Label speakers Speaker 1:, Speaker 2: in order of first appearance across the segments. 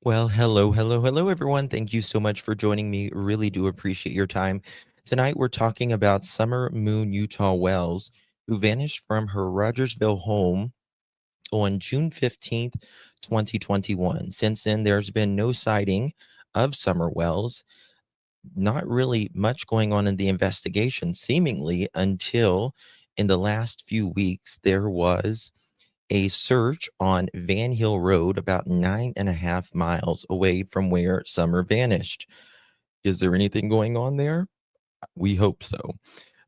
Speaker 1: Well, hello, everyone. Thank you so much for joining me. Really do appreciate your time. Tonight, we're talking about Summer Moon Utah Wells, who vanished from her Rogersville home on June 15th, 2021. Since then, there's been no sighting of Summer Wells, not really much going on in the investigation, seemingly until in the last few weeks, there was a search on Van Hill Road, about 9.5 miles away from where Summer vanished. Is there anything going on there? We hope so,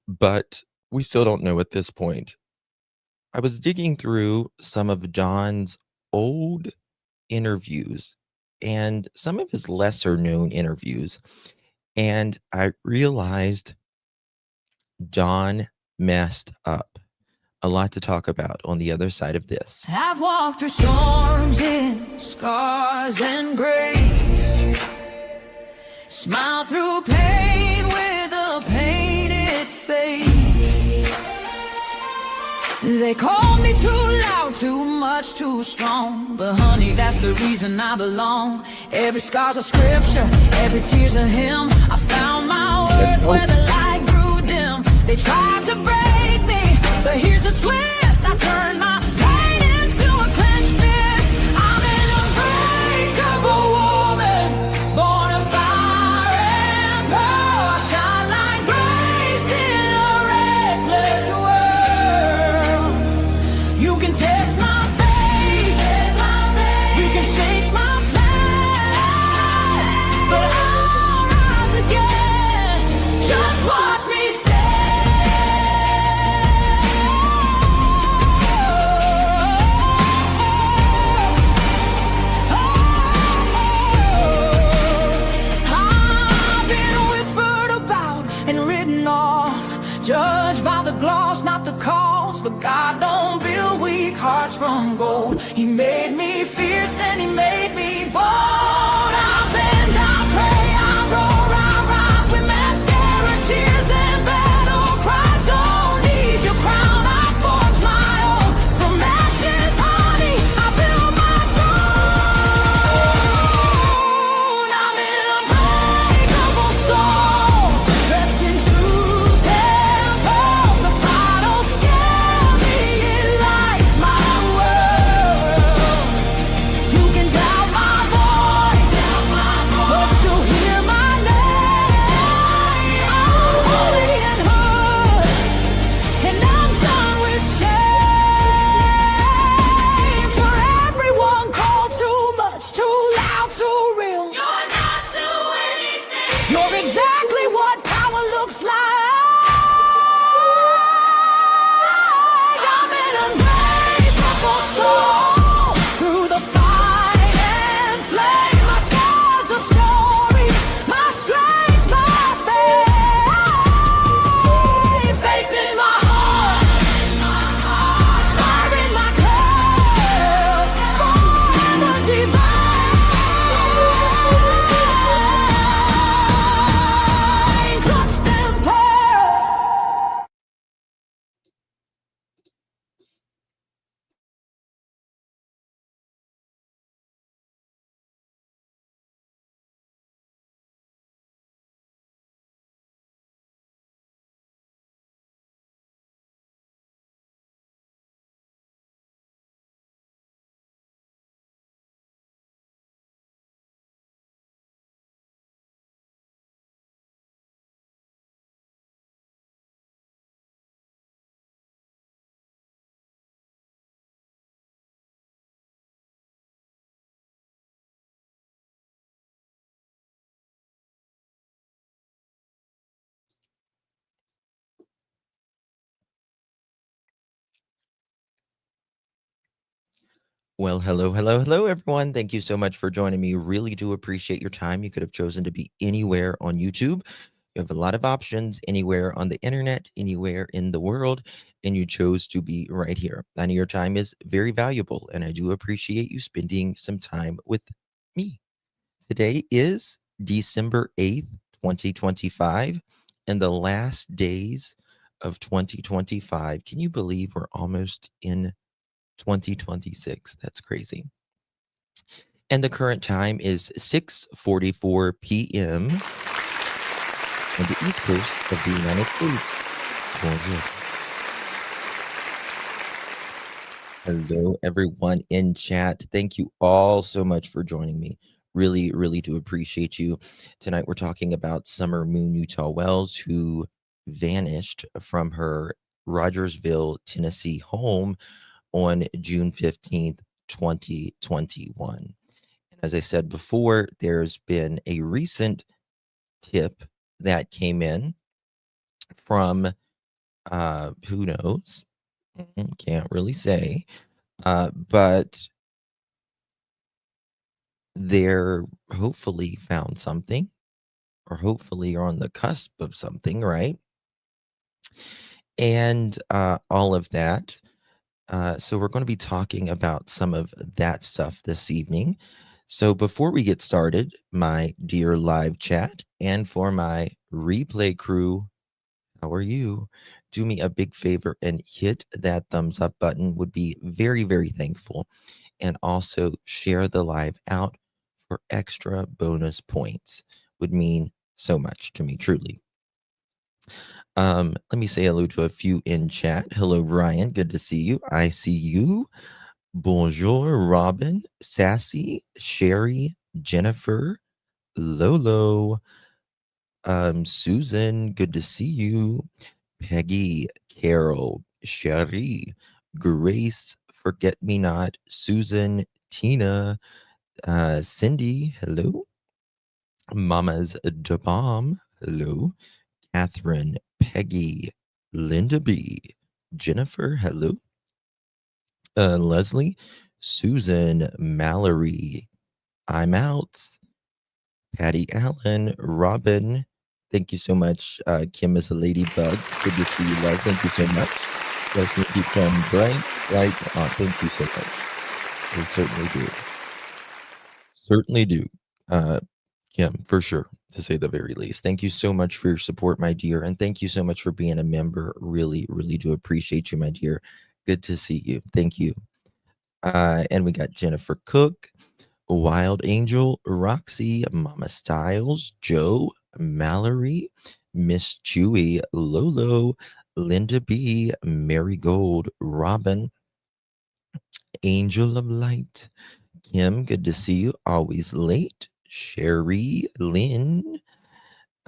Speaker 1: but we still don't know at this point. I was digging through some of John's old interviews and some of his lesser known interviews, and I realized John messed up. A lot to talk about on the other side of this.
Speaker 2: I've walked through storms in scars and grace, smile through pain with a painted face. They called me too loud, too much, too strong, but honey, that's the reason I belong. Every scar's a scripture, every tear's a hymn. I found my worth where the light grew dim. They tried to break me, but here's a twist. I turned my pain into a clenched fist. I'm an unbreakable woman, born of fire and pearl. I shine like grace in a reckless world. You can test my faith, you can shake my pain, but I'll rise again. Just watch me stand. I've been whispered about and written off, judged by the gloss, not the cost. But God don't build weak hearts from gold. He made me fierce and he made me bold. I bend, I pray, I roar, I rise with mascara, tears and battle cries. Don't need your crown, I forge my own. From ashes, honey, I build my throne. I'm an unbreakable soul, dressed in truth and pearls. The fire don't scare me, it lights my world. You can doubt my voice, but you'll hear my name. I'm holy and hood, and I'm done with shame. For everyone called too much, too loud, too real. You're not to anything. You're exactly what power looks like. I'm an unbreakable soul, through the fight and flame. My scars are stories, my strength, my faith. Faith in my heart, fire in my curls, forever divine. Clutch them pearls.
Speaker 1: Well, hello, everyone. Thank you so much for joining me. Really do appreciate your time. You could have chosen to be anywhere on YouTube. You have a lot of options anywhere on the internet, anywhere in the world, and you chose to be right here. I know your time is very valuable, and I do appreciate you spending some time with me. Today is December 8th, 2025, and the last days of 2025. Can you believe we're almost in 2026? That's crazy. And the current time is 6:44 p.m. on the East Coast of the United States. Bonjour. Hello, everyone in chat. Thank you all so much for joining me. Really, really do appreciate you. Tonight, we're talking about Summer Moon Utah Wells, who vanished from her Rogersville, Tennessee home on June 15th, 2021. As I said before, there's been a recent tip that came in from who knows? Can't really say. But they're hopefully found something, or hopefully are on the cusp of something, right? And all of that. So we're going to be talking about some of that stuff this evening. So before we get started, my dear live chat, and for my replay crew, how are you? Do me a big favor and hit that thumbs up button. Would be very, very thankful. And also share the live out for extra bonus points. Would mean so much to me, truly. Let me say hello to a few in chat. Hello, Brian. Good to see you. I see you. Bonjour, Robin, Sassy, Sherry, Jennifer, Lolo, Susan. Good to see you. Peggy, Carol, Sherry, Grace, Forget Me Not, Susan, Tina, Cindy, hello. Mama's Da Bomb, hello. Catherine, Peggy, Linda B, Jennifer, hello. Leslie, Susan, Mallory, I'm out. Patty Allen, Robin, thank you so much. Kim is a ladybug. Good to see you, love. Thank you so much. Leslie, keep shining bright. Right. Thank you so much. They certainly do. Certainly do. Kim, for sure, to say the very least. Thank you so much for your support, my dear. And thank you so much for being a member. Really, really do appreciate you, my dear. Good to see you. Thank you. And we got Jennifer Cook, Wild Angel, Roxy, Mama Styles, Joe, Mallory, Miss Chewy, Lolo, Linda B, Marigold, Robin, Angel of Light, Kim, good to see you. Always late. Sherry, Lynn,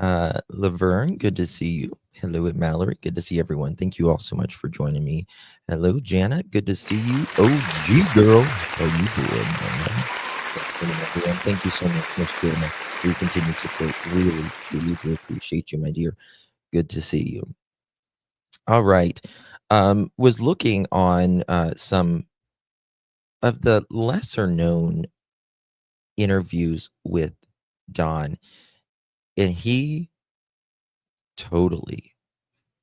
Speaker 1: Laverne, good to see you. Hello, at Mallory. Good to see everyone. Thank you all so much for joining me. Hello, Janet. Good to see you. OG girl. How you doing, man? Excellent, everyone. Thank you so much, Miss Janet, for your continued support. Really, truly do appreciate you, my dear. Good to see you. All right. Was looking on some of the lesser known interviews with Don, and he totally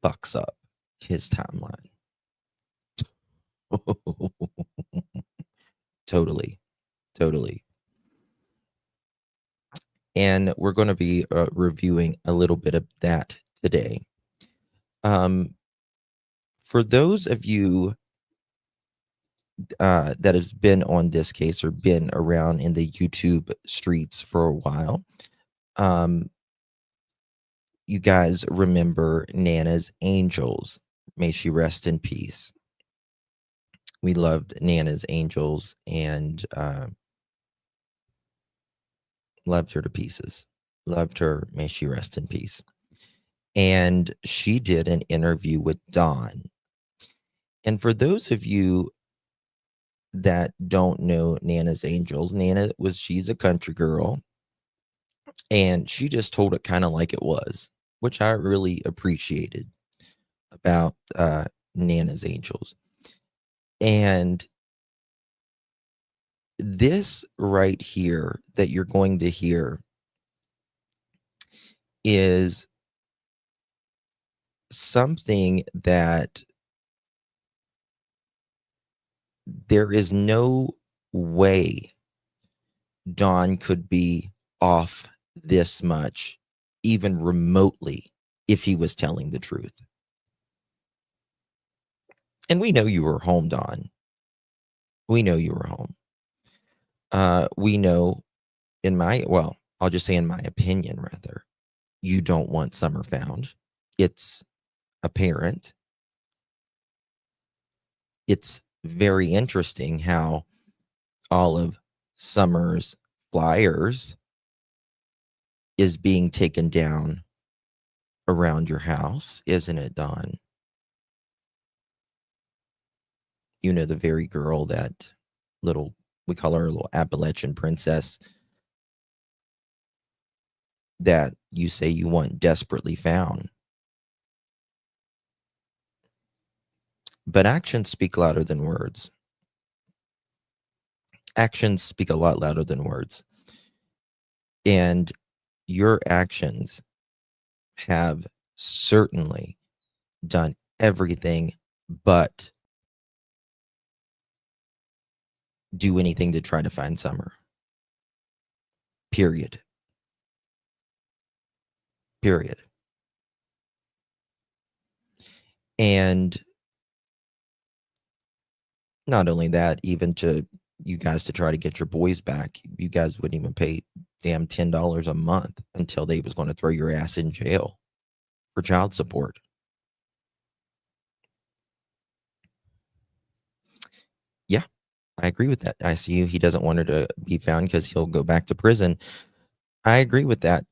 Speaker 1: fucks up his timeline. Totally, totally. And we're going to be reviewing a little bit of that today. For those of you that has been on this case or been around in the YouTube streets for a while, you guys remember Nana's Angels. May she rest in peace. We loved Nana's Angels and loved her to pieces. Loved her. May she rest in peace. And she did an interview with Dawn. And for those of you that don't know Nana's Angels, she's a country girl. And she just told it kind of like it was, which I really appreciated about Nana's Angels. And this right here that you're going to hear is something that there is no way Dawn could be off this much, even remotely, if he was telling the truth. And we know you were home, Dawn. We know you were home. We know I'll just say in my opinion, rather, you don't want Summer found. It's apparent. It's very interesting how all of Summer's flyers is being taken down around your house, isn't it, Dawn? You know, the very girl that we call her a little Appalachian princess that you say you want desperately found. But actions speak louder than words. Actions speak a lot louder than words. And your actions have certainly done everything but do anything to try to find Summer. Period. And not only that, even to you guys to try to get your boys back, you guys wouldn't even pay damn $10 a month until they was going to throw your ass in jail for child support. Yeah, I agree with that. I see he doesn't want her to be found because he'll go back to prison. I agree with that.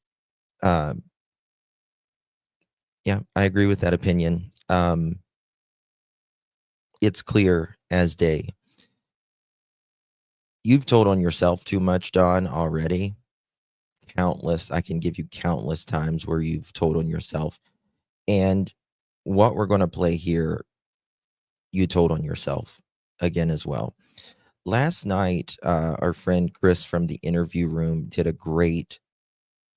Speaker 1: Yeah, I agree with that opinion. It's clear as day. You've told on yourself too much, Dawn, already. I can give you countless times where you've told on yourself. And what we're going to play here, you told on yourself again as well. Last night, our friend Chris from the interview room did a great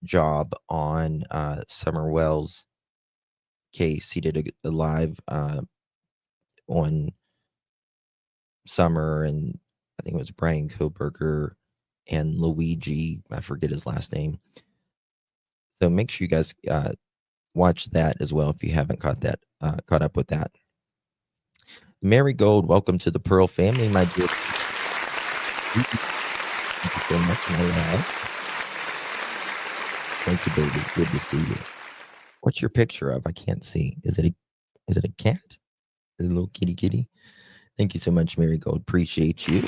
Speaker 1: job on Summer Wells' case. He did a live on Summer, and I think it was Brian Koberger and Luigi. I forget his last name. So make sure you guys watch that as well if you haven't caught up with that. Mary Gold, welcome to the Pearl family, my dear. Thank you so much, my love. Thank you, baby. Good to see you. What's your picture of? I can't see. Is it a cat? Is it a little kitty? Thank you so much, Mary Gold. Appreciate you.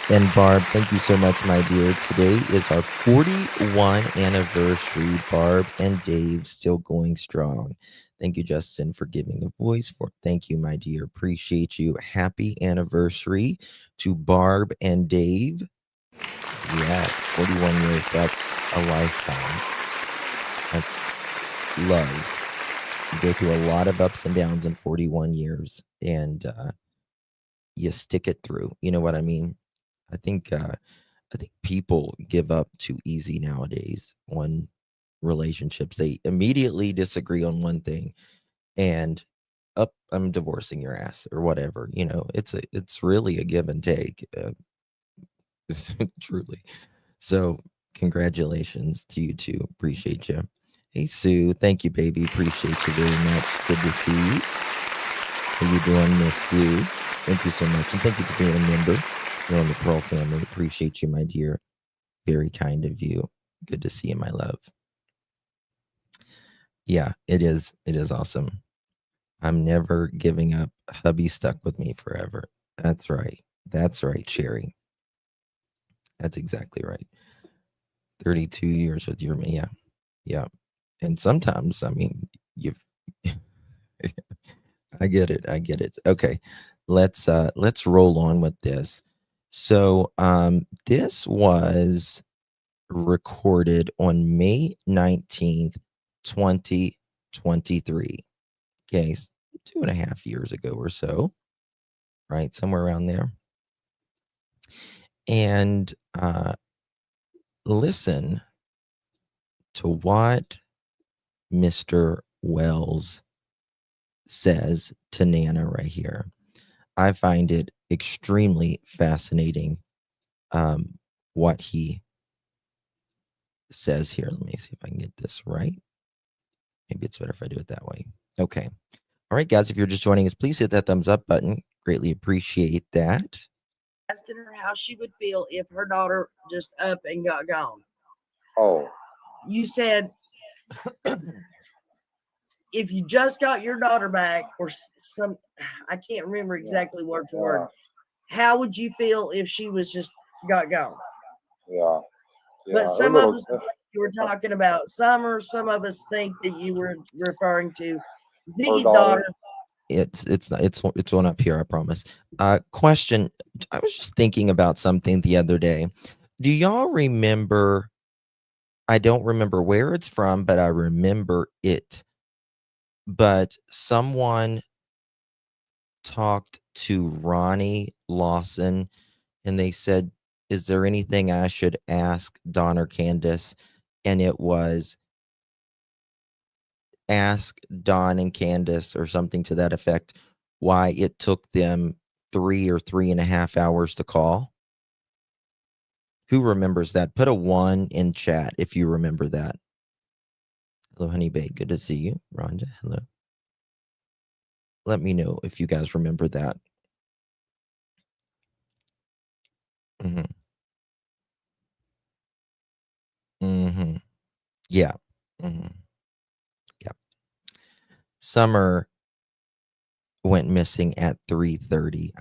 Speaker 1: And Barb, thank you so much, my dear. Today is our 41 anniversary. Barb and Dave still going strong. Thank you, Justin, for giving a voice. Thank you, my dear. Appreciate you. Happy anniversary to Barb and Dave. Yes, 41 years. That's a lifetime. That's love. You go through a lot of ups and downs in 41 years, and you stick it through. You know what I mean? I think people give up too easy nowadays on relationships. They immediately disagree on one thing, and I'm divorcing your ass or whatever. You know, it's really a give and take, truly. So congratulations to you two. Appreciate you. Hey Sue, thank you, baby. Appreciate you very much. Good to see you. How you doing, Miss Sue? Thank you so much, and thank you for being a member. You're on the Pearl family. Appreciate you, my dear. Very kind of you. Good to see you, my love. Yeah, it is. It is awesome. I'm never giving up. Hubby stuck with me forever. That's right. That's right, Sherry. That's exactly right. 32 years with your man. Yeah. Yeah. And sometimes, I mean, you've I get it. I get it. Okay. Let's roll on with this. So this was recorded on May 19th, 2023. Okay, 2.5 years ago or so, right? Somewhere around there. And listen to what Mr. Wells says to Nana right here. I find it extremely fascinating what he says here. Let me see if I can get this right. Maybe it's better if I do it that way. Okay. All right, guys, if you're just joining us, please hit that thumbs up button. Greatly appreciate that.
Speaker 3: asking her how she would feel if her daughter just up and got gone.
Speaker 4: Oh,
Speaker 3: You said if you just got your daughter back, or some, I can't remember exactly word for word. How would you feel if she was just got gone?
Speaker 4: yeah.
Speaker 3: But
Speaker 4: Her
Speaker 3: some of
Speaker 4: little,
Speaker 3: us, you were talking about Summer. Some of us think that you were referring to Ziggy's daughter.
Speaker 1: It's not, it's one up here, I promise. Question, I was just thinking about something the other day. Do y'all remember, I don't remember where it's from, but I remember it. But someone talked to Ronnie Lawson and they said, is there anything I should ask Don or Candace? And it was, ask Don and Candace or something to that effect, why it took them 3 or 3.5 hours to call. Who remembers that? Put a 1 in chat if you remember that. Hello, Honey Bae. Good to see you. Rhonda, hello. Let me know if you guys remember that. Mm-hmm. Mm-hmm. Yeah. Mm-hmm. Yeah. Summer went missing at 3:30.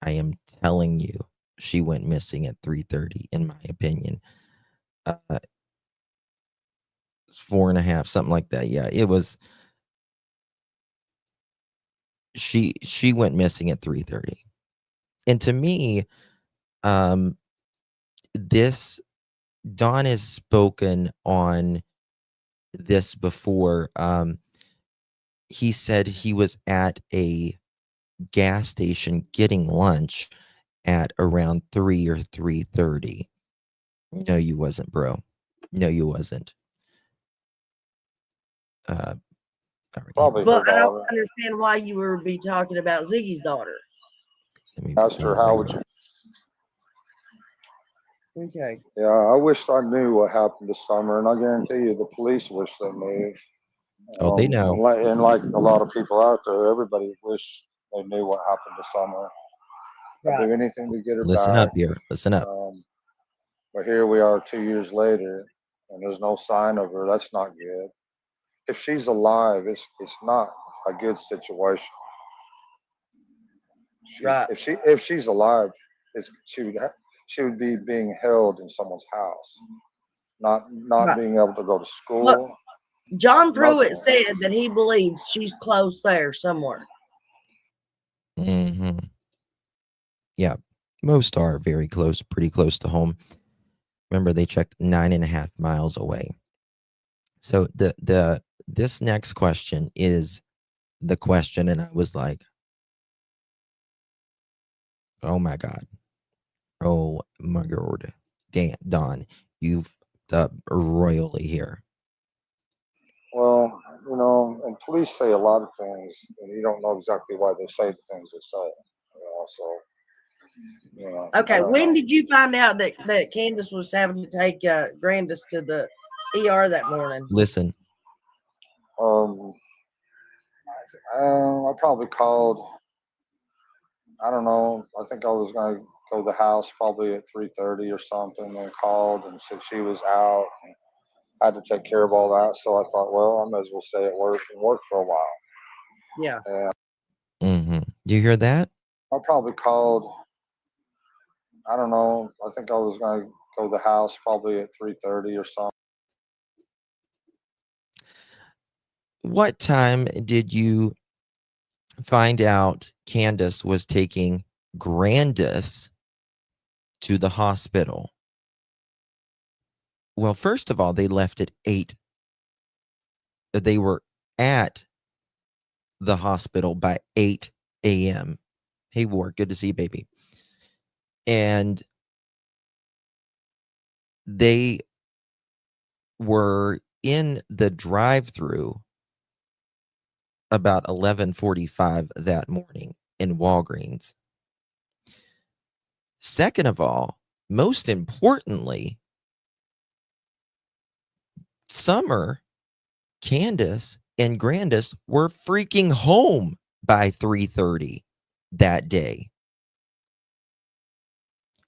Speaker 1: I am telling you, she went missing at 3:30, in my opinion. It's 4.5, something like that. Yeah, it was. She went missing at 3:30, and to me, this Don has spoken on this before. He said he was at a gas station getting lunch at around 3 or 3:30. No, you wasn't, bro. No, you wasn't.
Speaker 4: probably
Speaker 3: But
Speaker 4: her
Speaker 3: I don't
Speaker 4: daughter.
Speaker 3: understand why you would be talking about Ziggy's daughter.
Speaker 1: Let me
Speaker 4: Asked her, how would you?
Speaker 3: Okay.
Speaker 4: Yeah, I wished I knew what happened to Summer, and I guarantee you the police wish they knew.
Speaker 1: Oh, they know.
Speaker 4: And like a lot of people out there, everybody wish they knew what happened to Summer. I'd do anything to get her
Speaker 1: Listen
Speaker 4: back.
Speaker 1: up here. Listen up.
Speaker 4: But here we are 2 years later, and there's no sign of her. That's not good. If she's alive, it's not a good situation.
Speaker 3: Right.
Speaker 4: If she's alive, she would be being held in someone's house, not
Speaker 3: Right.
Speaker 4: being able to go to school.
Speaker 3: Look, John Pruitt
Speaker 4: nothing.
Speaker 3: said that he believes she's close there somewhere.
Speaker 1: Mm-hmm. Yeah, most are very close, pretty close to home. Remember, they checked 9.5 miles away. So this next question is the question, and I was like, oh my God. Oh my God. Don, you've fucked up royally here.
Speaker 4: Well, and police say a lot of things, and you don't know exactly why they say the things they say.
Speaker 3: Okay, when
Speaker 4: know.
Speaker 3: did you find out that Candace was having to take Grandis to the ER that morning?
Speaker 1: Listen.
Speaker 4: I probably called. I don't know. I think I was going to go to the house probably at 3:30 or something, and called and said she was out. And I had to take care of all that, so I thought, well, I might as well stay at work and work for a while.
Speaker 3: Yeah.
Speaker 1: Mm-hmm. Do you hear that?
Speaker 4: I probably called. I don't know. I think I was going to go to the house probably at 3:30 or something.
Speaker 1: What time did you find out Candace was taking Grandis to the hospital? Well, first of all, they left at 8. They were at the hospital by 8 a.m. Hey, Ward, good to see you, baby. And they were in the drive-through about 11:45 that morning in Walgreens. Second of all, most importantly, Summer, Candace, and Grandis were freaking home by 3:30 that day.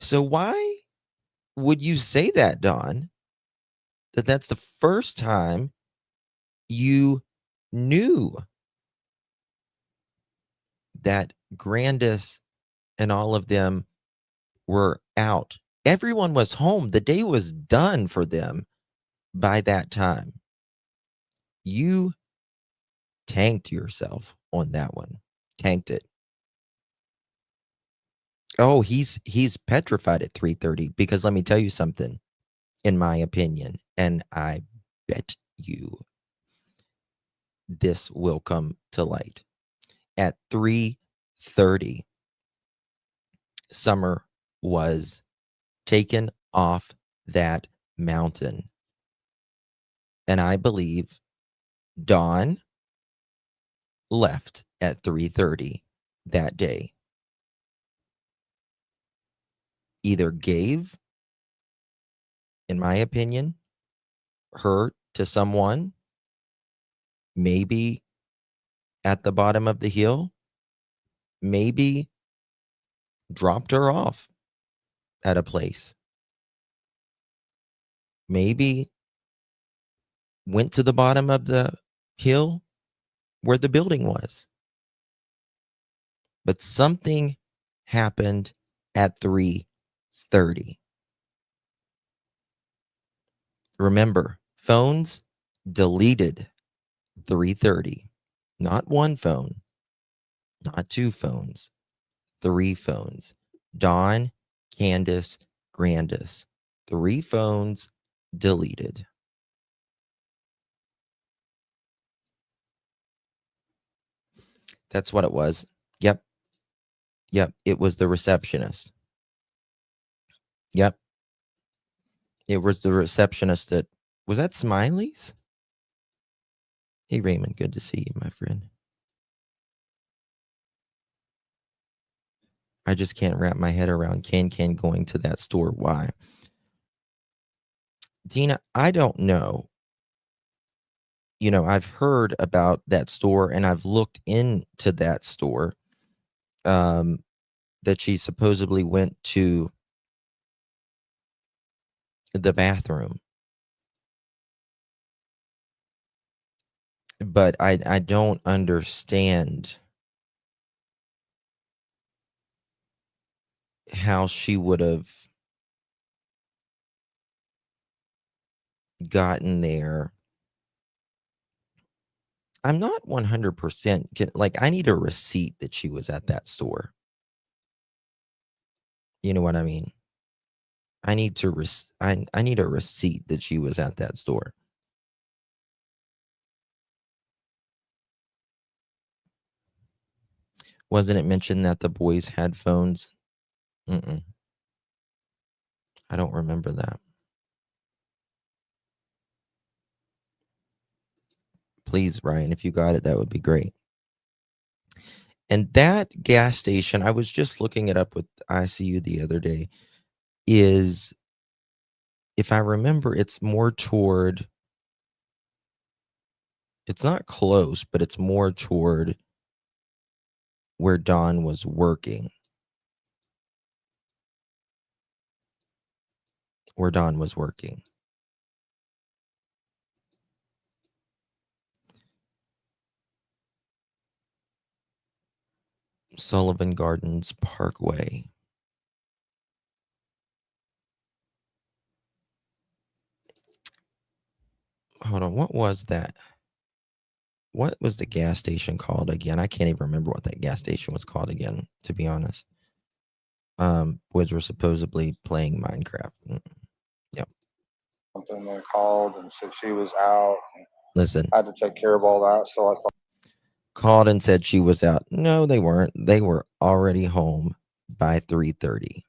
Speaker 1: So why would you say that, Dawn? That's the first time you knew that Grandis and all of them were out. Everyone was home. The day was done for them by that time. You tanked yourself on that one. Tanked it. Oh, he's petrified at 3:30 because let me tell you something, in my opinion, and I bet you this will come to light. At 3:30, Summer was taken off that mountain. And I believe Dawn left at 3:30 that day. Either gave, in my opinion, her to someone, maybe at the bottom of the hill, maybe dropped her off at a place, maybe went to the bottom of the hill where the building was. But something happened at 3:30. Remember, phones deleted 3:30. Not one phone, not two phones, three phones. Dawn, Candace, Grandis. Three phones deleted. That's what it was. Yep. Yep. It was the receptionist. Yep. It was the receptionist that was that Smiley's? Hey, Raymond. Good to see you, my friend. I just can't wrap my head around Can going to that store. Why? Dina, I don't know. You know, I've heard about that store and I've looked into that store that she supposedly went to the bathroom. But I don't understand how she would have gotten there. I'm not 100% like I need a receipt that she was at that store. You know what I mean? I need to I need a receipt that she was at that store. Wasn't it mentioned that the boys had phones? Mm-mm. I don't remember that. Please, Ryan, if you got it, that would be great. And that gas station, I was just looking it up with ICU the other day, is, if I remember, it's more toward, it's not close, but it's more toward where Dawn was working. Where Dawn was working. Sullivan Gardens Parkway. Hold on, what was that? What was the gas station called again? I can't even remember what that gas station was called again, to be honest. Boys were supposedly playing Minecraft. Yep.
Speaker 4: Something they called and said she was out.
Speaker 1: Listen.
Speaker 4: I had to take care of all that, so I thought.
Speaker 1: Called and said she was out. No, they weren't. They were already home by 3:30.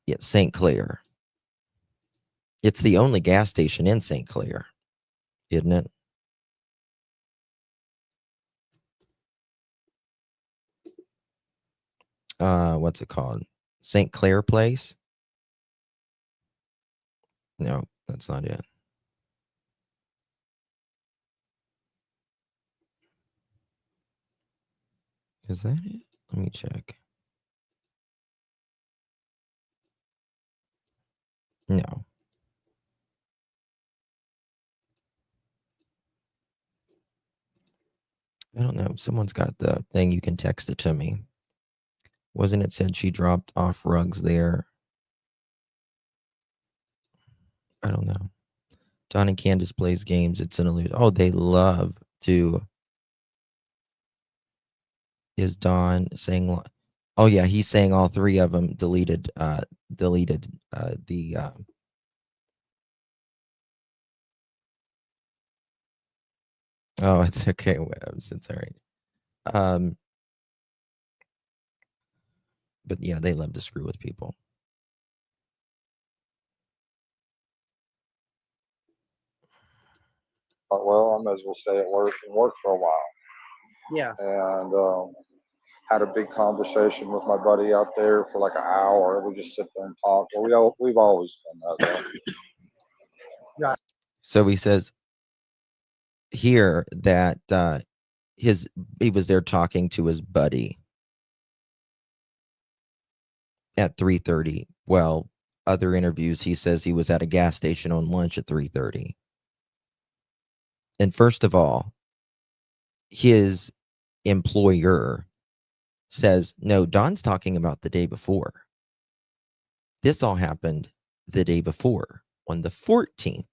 Speaker 1: It's St. Clair. It's the only gas station in St. Clair, isn't it? What's it called? St. Clair Place? No, that's not it. Is that it? Let me check. No. I don't know. Someone's got the thing. You can text it to me. Wasn't it said she dropped off rugs there? I don't know. Don and Candace plays games. It's an illusion. Oh, they love to. Is Don saying? Oh yeah, he's saying all three of them deleted the. Oh, it's okay, Webs. It's all right. But yeah, they love to screw with people.
Speaker 4: Thought, well, I might as well stay at work and work for a while.
Speaker 3: Yeah.
Speaker 4: And had a big conversation with my buddy out there for like an hour. We just sit there and talk. Well, we've always done that.
Speaker 3: Right.
Speaker 1: So he says here that he was there talking to his buddy at 3:30. Well, other interviews he says he was at a gas station on lunch at 3:30. And first of all, his employer says, no, Don's talking about the day before. This all happened the day before. On the 14th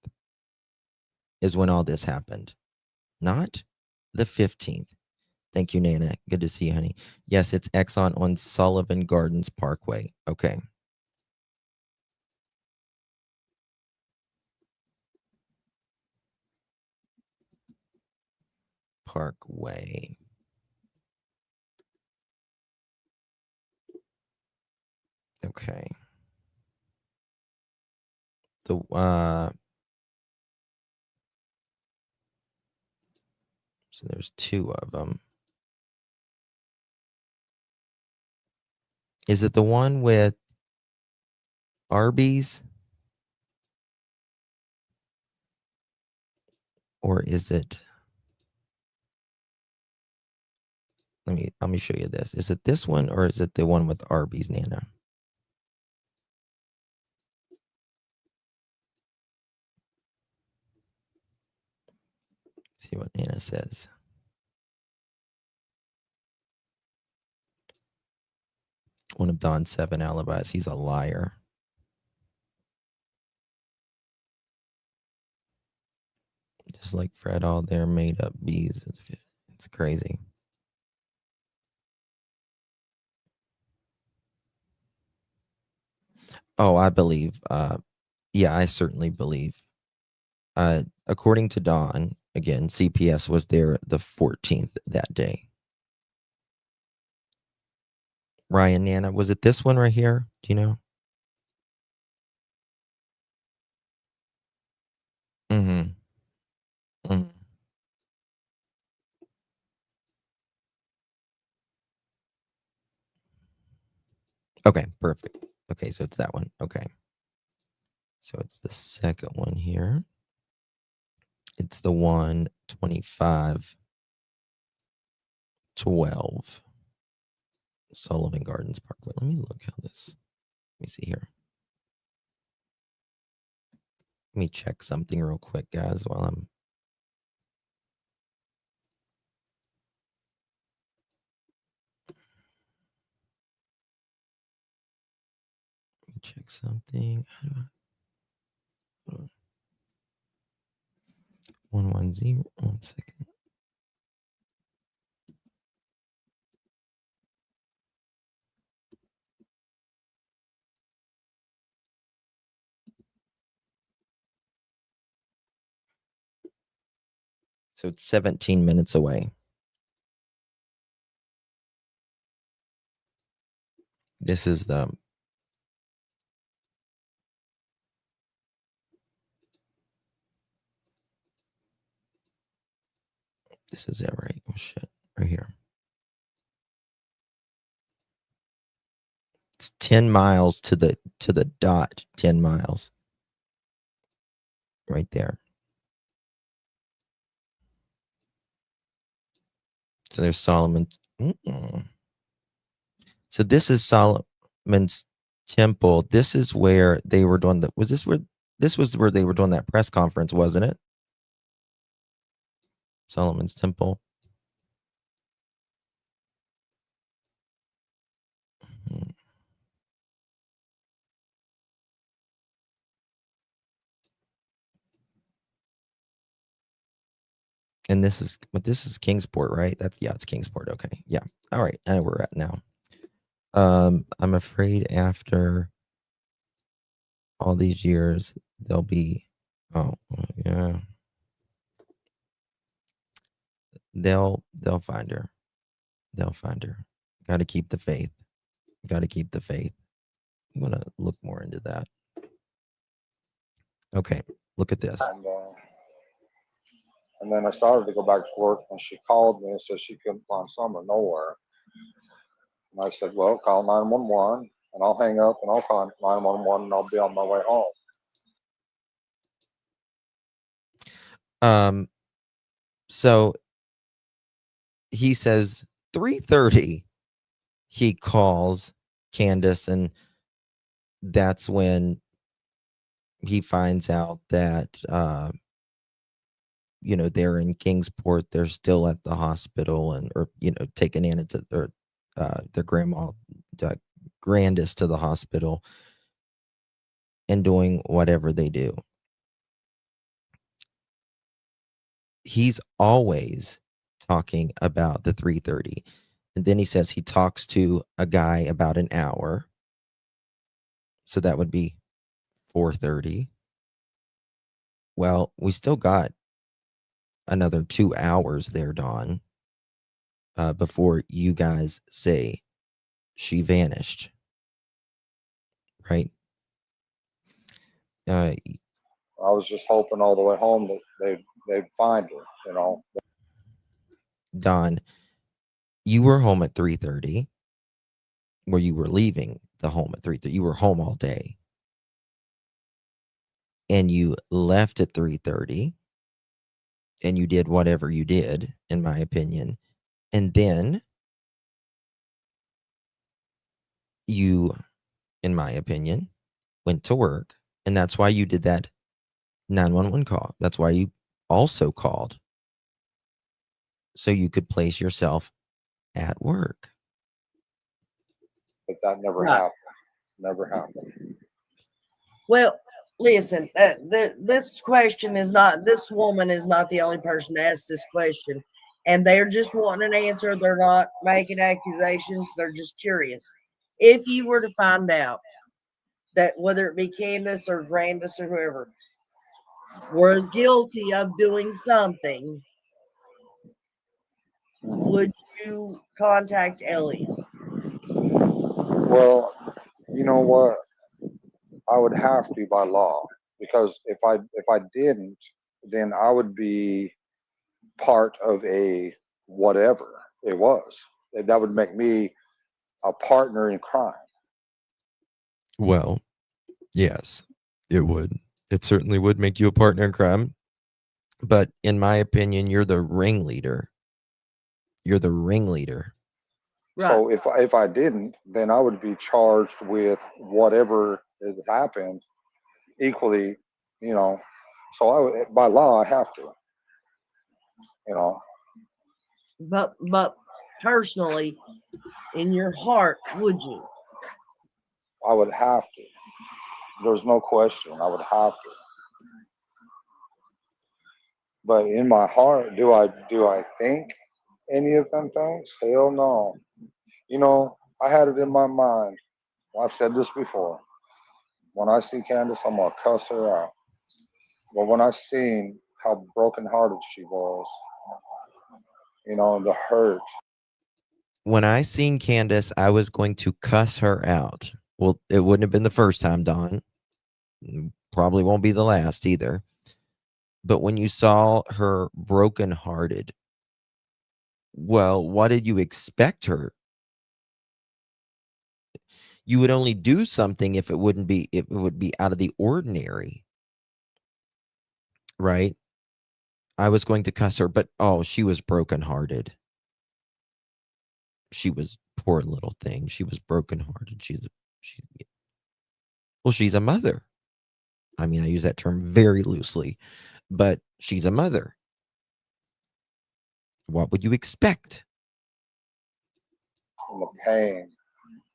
Speaker 1: is when all this happened, not the 15th. Thank you, Nana. Good to see you, honey. Yes, it's Exxon on Sullivan Gardens Parkway. Okay. Parkway. Okay. So there's two of them. Is it the one with Arby's? Or is it? Let me show you this. Is it this one or is it the one with Arby's, Nana? See what Nana says. One of Don's 7 alibis. He's a liar. Just like Fred, all their made up bees. It's crazy. Oh, I believe. Yeah, I certainly believe. According to Don, again, CPS was there the 14th that day. Ryan, Nana, was it this one right here? Do you know? Mm-hmm. Mm-hmm. Okay, perfect. Okay, so it's that one. Okay. So it's the second one here. It's the 12512 Sullivan Gardens Parkway. Let me look at this. Let me see here. Let me check something real quick, guys, while I'm. Let me check something. How do I. 110. 1 second. So it's 17 minutes away. This is the. This is it, right? Oh shit! Right here. It's 10 miles to the dot. 10 miles. Right there. So there's Solomon. So this is Solomon's Temple. This is where they were doing the. This was where they were doing that press conference, wasn't it? Solomon's Temple. Mhm. And this is Kingsport, right? It's Kingsport. Okay. Yeah. All right. I know where we're at now. I'm afraid after all these years, they'll be, oh, yeah, they'll find her. They'll find her. Got to keep the faith. Got to keep the faith. I'm going to look more into that. Okay. Look at this.
Speaker 4: And then I started to go back to work, and she called me and said she couldn't find Summer nowhere. And I said, well, call 911, and I'll hang up, and I'll call 911, and I'll be on my way home.
Speaker 1: So he says 3:30, he calls Candace, and that's when he finds out that, they're in Kingsport. They're still at the hospital or taking Anna to their grandma, Grandis, to the hospital and doing whatever they do. He's always talking about the 3:30. And then he says he talks to a guy about an hour. So that would be 4:30. Well, we still got another 2 hours there, Dawn, before you guys say she vanished. Right?
Speaker 4: I was just hoping all the way home that they'd find her,
Speaker 1: Dawn, you were home at 3:30, where you were leaving the home at 3:30. You were home all day. And you left at 3:30. And you did whatever you did, in my opinion. And then you, in my opinion, went to work. And that's why you did that 911 call. That's why you also called, so you could place yourself at work.
Speaker 4: But that never
Speaker 3: Right.
Speaker 4: happened. Never happened.
Speaker 3: Well, listen, this question is not, this woman is not the only person to ask this question. And they're just wanting an answer. They're not making accusations. They're just curious. If you were to find out that whether it be Candace or Grandis or whoever was guilty of doing something, would you contact Elliot?
Speaker 4: Well, you know what? I would have to by law, because if I didn't, then I would be part of a whatever it was. That would make me a partner in crime.
Speaker 1: Well, yes, it would. It certainly would make you a partner in crime. But in my opinion, you're the ringleader. You're the ringleader.
Speaker 3: Right.
Speaker 4: So if I didn't, then I would be charged with whatever has happened equally, So I would, by law, I have to,
Speaker 3: But personally, in your heart, would you?
Speaker 4: I would have to. There's no question. I would have to. But in my heart, do I think any of them things? Hell no. I had it in my mind. I've said this before. When I see Candace, I'm gonna cuss her out. But when I seen how brokenhearted she was, the hurt.
Speaker 1: When I seen Candace, I was going to cuss her out. Well, it wouldn't have been the first time, Dawn. Probably won't be the last either. But when you saw her brokenhearted, well, what did you expect her? You would only do something if it would be out of the ordinary. Right? I was going to cuss her, but she was brokenhearted. She was Poor little thing. She was brokenhearted. She's a mother. I mean, I use that term very loosely, but she's a mother. What would you expect?
Speaker 4: And the pain,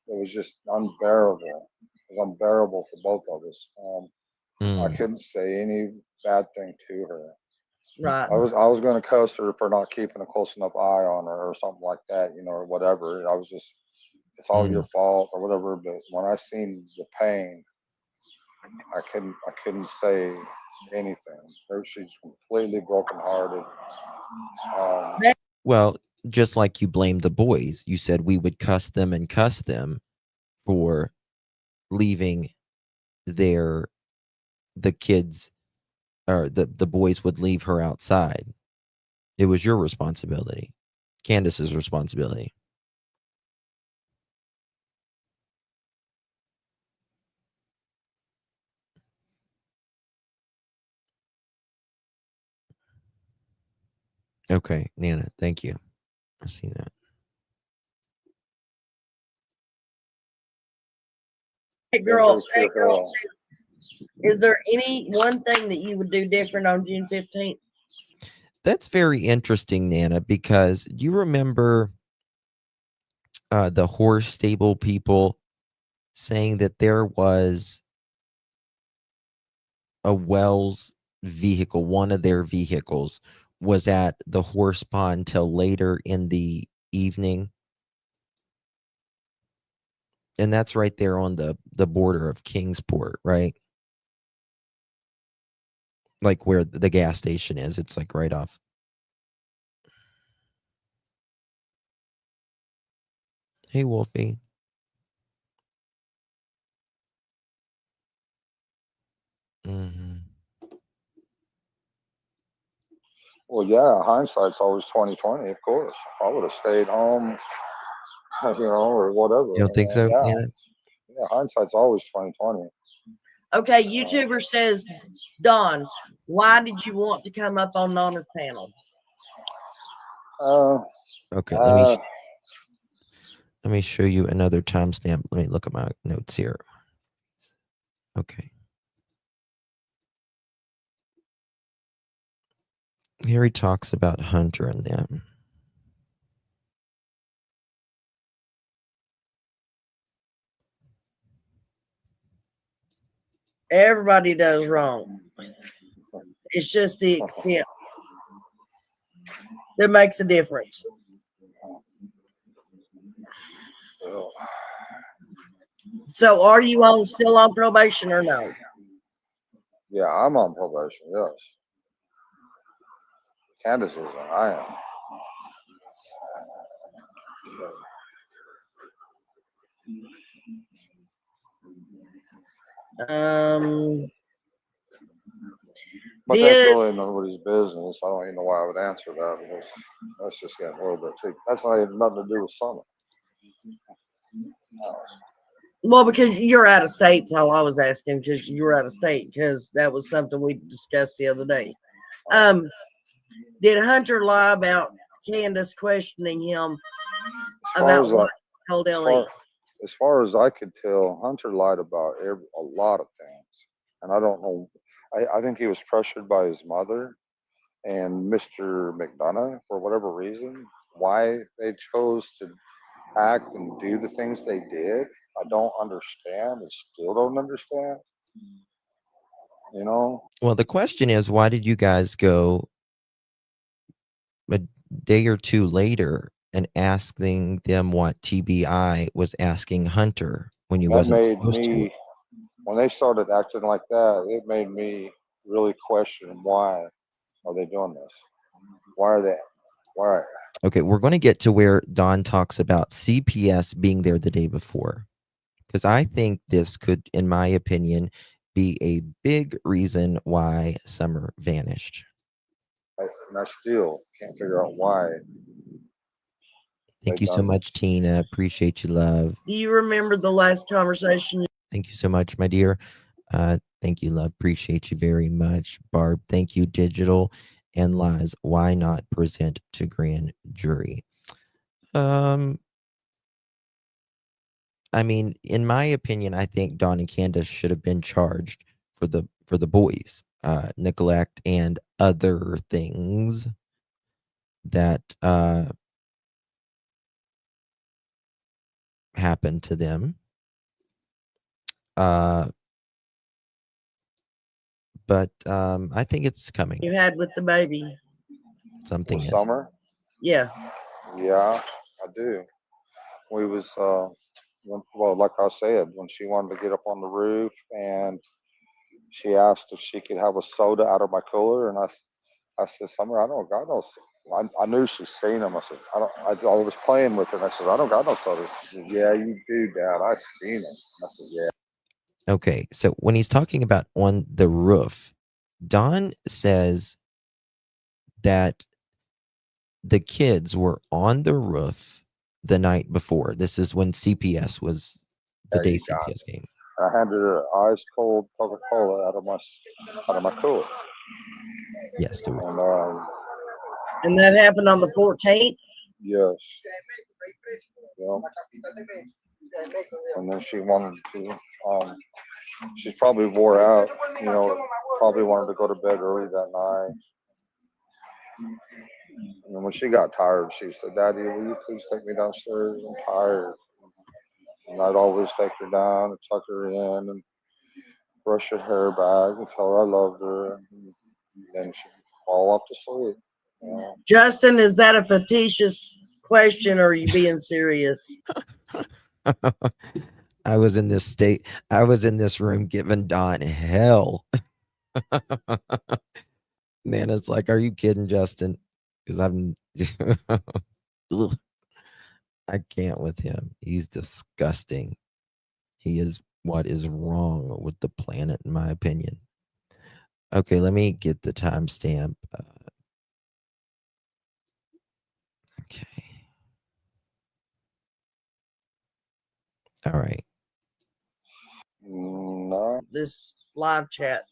Speaker 4: it was just unbearable. It was unbearable for both of us. I couldn't say any bad thing to her.
Speaker 3: Right.
Speaker 4: I was going to cuss her for not keeping a close enough eye on her or something like that, or whatever. I was just, it's all your fault or whatever. But when I seen the pain, I couldn't say anything. She's completely brokenhearted.
Speaker 1: Well, just like you blamed the boys, you said we would cuss them for leaving the kids, or the boys would leave her outside. It was your responsibility, Candace's responsibility. Okay, Nana, thank you. I see that.
Speaker 3: Hey girl, is there any one thing that you would do different on June 15th?
Speaker 1: That's very interesting, Nana, because you remember the horse stable people saying that there was a Wells vehicle, one of their vehicles was at the horse pond till later in the evening. And that's right there on the border of Kingsport, right? Like where the gas station is. It's like right off. Hey, Wolfie. Mm-hmm.
Speaker 4: Well, yeah, hindsight's always 20/20, of course. I would have stayed home, or whatever.
Speaker 1: You don't think so?
Speaker 4: Yeah, hindsight's always 20/20.
Speaker 3: Okay, YouTuber says, Don, why did you want to come up on Nana's panel?
Speaker 1: Okay, let me show you another timestamp. Let me look at my notes here. Okay. Here he talks about Hunter and them.
Speaker 3: Everybody does wrong. It's just the extent that makes a difference. So are you still on probation or no?
Speaker 4: Yeah, I'm on probation, yes. Candace isn't, I am. But that's really nobody's business. I don't even know why I would answer that, because that's just getting a little bit too. That's not even nothing to do with Summer.
Speaker 3: Well, because you're out of state, that's all I was asking, because you're out of state, because that was something we discussed the other day. Did Hunter lie about Candace questioning him about what he told Ellie?
Speaker 4: As far as I could tell, Hunter lied about a lot of things. And I don't know. I think he was pressured by his mother and Mr. McDonough for whatever reason. Why they chose to act and do the things they did, I don't understand. I still don't understand.
Speaker 1: Well, the question is, why did you guys go a day or two later and asking them what TBI was asking Hunter when you wasn't supposed to?
Speaker 4: When they started acting like that, it made me really question, why are they doing this? Why?
Speaker 1: Okay, we're going to get to where Don talks about CPS being there the day before, because I think this could, in my opinion, be a big reason why Summer vanished.
Speaker 4: And I still can't figure out why.
Speaker 1: Thank you so much, Tina. Appreciate you, love.
Speaker 3: Do you remember the last conversation?
Speaker 1: Thank you so much, my dear. Thank you, love. Appreciate you very much. Barb, thank you. Digital and lies. Why not present to grand jury? I mean, in my opinion, I think Dawn and Candace should have been charged for the boys, neglect and other things that happened to them. But I think it's coming.
Speaker 3: You had with the baby.
Speaker 1: Something
Speaker 4: With
Speaker 1: is.
Speaker 4: Summer?
Speaker 3: Yeah.
Speaker 4: Yeah, I do. We was well, like I said, when she wanted to get up on the roof and she asked if she could have a soda out of my cooler, and I said, Summer, I don't got no. I knew she's seen them. I said, I was playing with her, and I said, I don't got no sodas. She said, Yeah, you do, Dad. I seen them. I said, Yeah.
Speaker 1: Okay, so when he's talking about on the roof, Don says that the kids were on the roof the night before. This is when CPS was the
Speaker 4: Yeah,
Speaker 1: day
Speaker 4: you got
Speaker 1: CPS came.
Speaker 4: I handed her ice cold Coca-Cola out of my cooler,
Speaker 1: Yes, the roof.
Speaker 4: and
Speaker 3: And that happened on the 14th.
Speaker 4: yes, yeah. And then she wanted to. She's probably wore out. Probably wanted to go to bed early that night. And when she got tired, she said, Daddy, will you please take me downstairs? I'm tired. And I'd always take her down and tuck her in and brush her hair back and tell her I loved her. And then she'd fall off to sleep.
Speaker 3: Justin, is that a facetious question or are you being serious?
Speaker 1: I was in this state. I was in this room giving Don hell. Man, it's like, are you kidding, Justin? Because I'm I can't with him. He's disgusting. He is what is wrong with the planet, in my opinion. Okay, let me get the timestamp. Okay. All right.
Speaker 4: No.
Speaker 3: This live chat.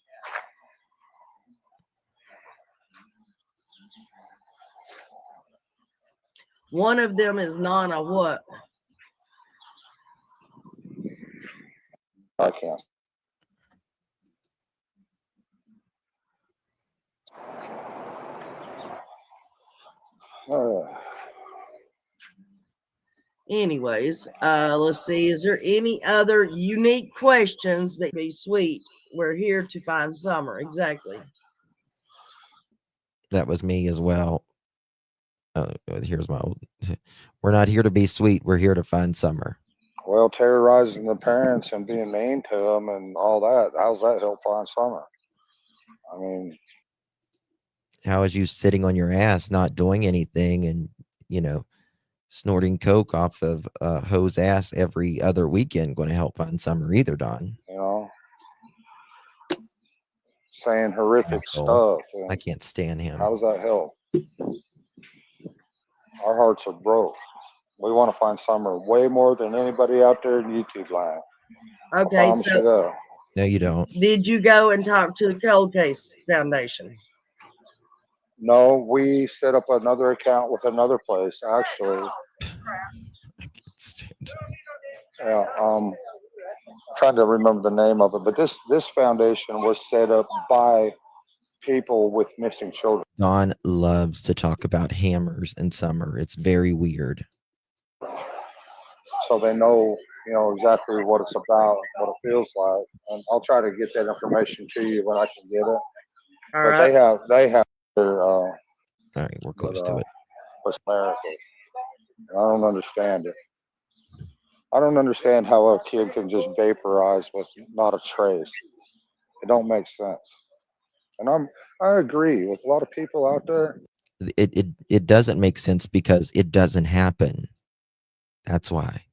Speaker 3: One of them is Nana what?
Speaker 4: I can't.
Speaker 3: Anyways, let's see. Is there any other unique questions that be sweet? We're here to find Summer. Exactly.
Speaker 1: That was me as well. Here's my old. We're not here to be sweet. We're here to find Summer.
Speaker 4: Well, terrorizing the parents and being mean to them and all that. How's that help find Summer? I mean,
Speaker 1: How is you sitting on your ass, not doing anything, and snorting coke off of Ho's ass every other weekend going to help find Summer either, Don?
Speaker 4: Saying horrific
Speaker 1: Asshole.
Speaker 4: stuff.
Speaker 1: I can't stand him.
Speaker 4: How does that help? Our hearts are broke. We want to find Summer way more than anybody out there in YouTube land.
Speaker 3: Okay, so
Speaker 1: no, you don't.
Speaker 3: Did you go and talk to the Cold Case Foundation?
Speaker 4: No, we set up another account with another place, actually.
Speaker 1: I can't stand him.
Speaker 4: Yeah, trying to remember the name of it, but this foundation was set up by people with missing children.
Speaker 1: Don loves to talk about hammers and Summer. It's very weird.
Speaker 4: So they know, exactly what it's about, what it feels like, and I'll try to get that information to you when I can get it.
Speaker 3: All
Speaker 4: but
Speaker 3: right.
Speaker 4: they have their.
Speaker 1: All right, we're close to it.
Speaker 4: Personality. I don't understand it. I don't understand how a kid can just vaporize with not a trace. It don't make sense. And I agree with a lot of people out there.
Speaker 1: It doesn't make sense because it doesn't happen. That's why.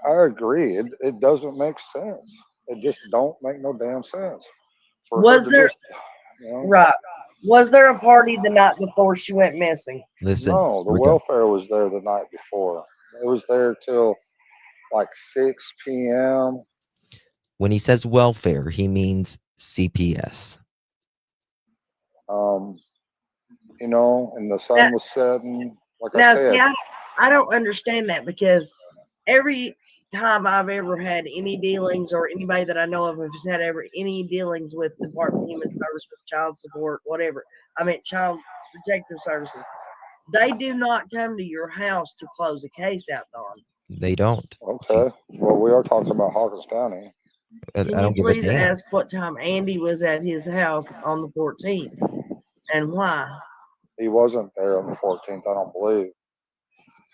Speaker 4: I agree. It doesn't make sense. It just don't make no damn sense.
Speaker 3: Was there right? Was there a party the night before she went missing?
Speaker 1: Listen.
Speaker 4: No, the welfare was there the night before. It was there till like 6 p.m.
Speaker 1: When he says welfare, he means CPS.
Speaker 4: And the sun was setting. Like I said,
Speaker 3: see, I don't understand that because every time I've ever had any dealings, or anybody that I know of has had ever any dealings with Department of Human Services, child support, whatever. I meant child protective services. They do not come to your house to close a case out, Don.
Speaker 1: They don't. She's,
Speaker 4: Okay. Well, we are talking about Hawkins County.
Speaker 3: Can
Speaker 1: I
Speaker 3: you
Speaker 1: don't give a
Speaker 3: please
Speaker 1: damn.
Speaker 3: ask what time Andy was at his house on the 14th and why?
Speaker 4: He wasn't there on the 14th, I don't believe.